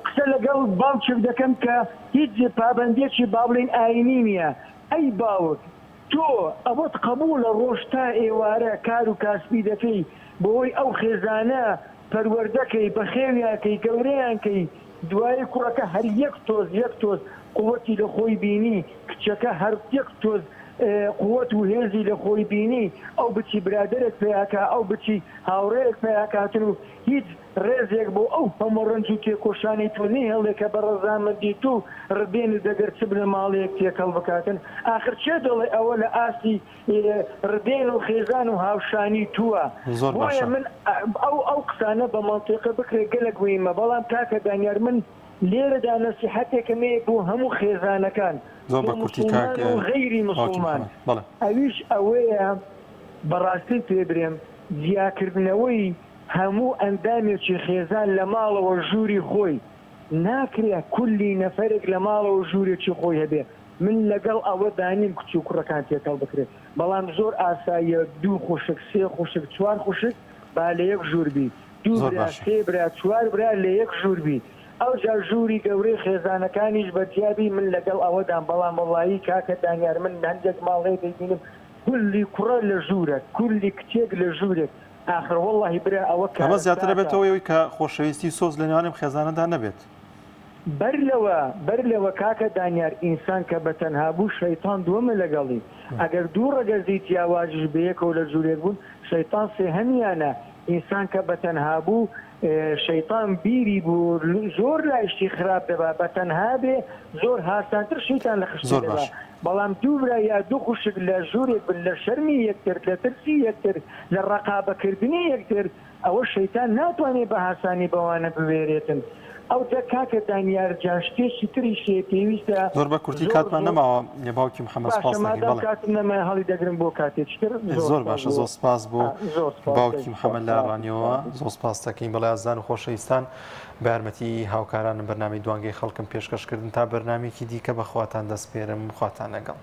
قسە لەگەڵ باوکێک دەکەم کە هیچ پابەندێکی با بڵێن ئاینی نییە ئەی باوک تۆ ئەوەت قبوولە ڕۆژ تا ئێوارە کار و کاسبی دەکەی بۆی ئەو خێزانە پەروەردەکەی بەخێویانکەی گەورەیانکەی دوای کوڕەکە هەر یەک تۆز قووەتی لە خۆی بینی کچەکە هەر یەک تۆز قووەت و هێزی لە خۆی بینی ئەو بچی برادرێک پێیاکە ئەو بچی هاوڕەیەک پێیاکاتن و هیچ ڕێزێک بۆ ئەو هەموو ڕەنج و تێکۆشانی تۆ نی هەڵێکە بە ڕەزامەندیت و ڕبێنت دەگەر چ بنە ماڵەیەک تێکەڵ بکاتن ئاخر چێ دەڵێ ئەوە لە ئاسی ڕبێن و خێزان و هاوشانی تووە بۆیە من ئەو قسانە بە مەنتیقە بکرێ گەلک ویمە بەڵام کاکە دانیار من لێرەدا نەسیحەتێکمێ بۆ هەموو خێزانەکان غەیری موسڵمان ئەویش ئەوەیە بەڕاستی پێ برێم جیاکردنەوەی هەموو ئەندامێکی خێزان لە ماڵەوە ژووری خۆی ناکرێ کولی نەفەرێک لە ماڵەوە ژوورێکی خۆی هەبێ من لەگەڵ ئەوە دانیم کچ و کوڕەکان تێکەڵ بکرێت بەڵام زۆر ئاساییە 2 خوشک 3 خوشک 4 خوشک با لە یەک ژووربی 2 برا 3 برا 4 برا لە یەک ژووربی ئەو جار ژووری گەورەی خێزانەکانیش بەجیابی من لەگەڵ ئەوەدان بەڵام وەڵایی کاکە دانیار من هەندێک ماڵەیە دەبینم کولی کوڕە لە ژوورە کولی کچێک لە ژوورێک آخر والله برا ئەوە ئەمە زیاتر بێتەوەی کە خۆشەویستی سۆز لە نێوانم خێزانەدا نەبێت بەر لەوە کاکە دانیار ئینسان کە بەتەنها بوو شەیتان دووەمە لەگەڵی ئەگەر 2 ڕەگەزی تیاواژش بەیەکەوە لە ژوورێک بوون شەیتان سێهەمیانە ئینسان کە بەتەنها بوو شەیتان بیری بوو زۆر لایشتی خراپ دەبا بەتەنها بێ زۆر هاسانتر شەیتان لە خشتێ دەبا بەڵام 2 برا یا 2 خوشک لە ژوورێک بن لە شەرمی یەکتر لە ترسی یەکتر لە ڕەقابەکردنی یەکتر ئەوە شەیتان ناتوانێت بە هاسانی بەوانە بوێرێتن ئەو جا کاکە دانیار جان شتێکی تریشێ پێویستە زۆر بە کورتی کاتمان نەماوە باوکی محەممەد سپاس کاتم نەما هەڵی دەگرم بۆ کاتێکتر زۆر باشە زۆر سپاس بۆ باوکی محەممەد لە ڕانیەوە زۆر سپاس دەکەین بەڵای ئازان و خۆشەویستان بە یارمەتی هاوکارانم بەرنامەی دوانگەی خەڵکم پێشکەشکردن تا بەرنامێکی دیکە بەخواتان دەسپێرم خواتان لەگەڵ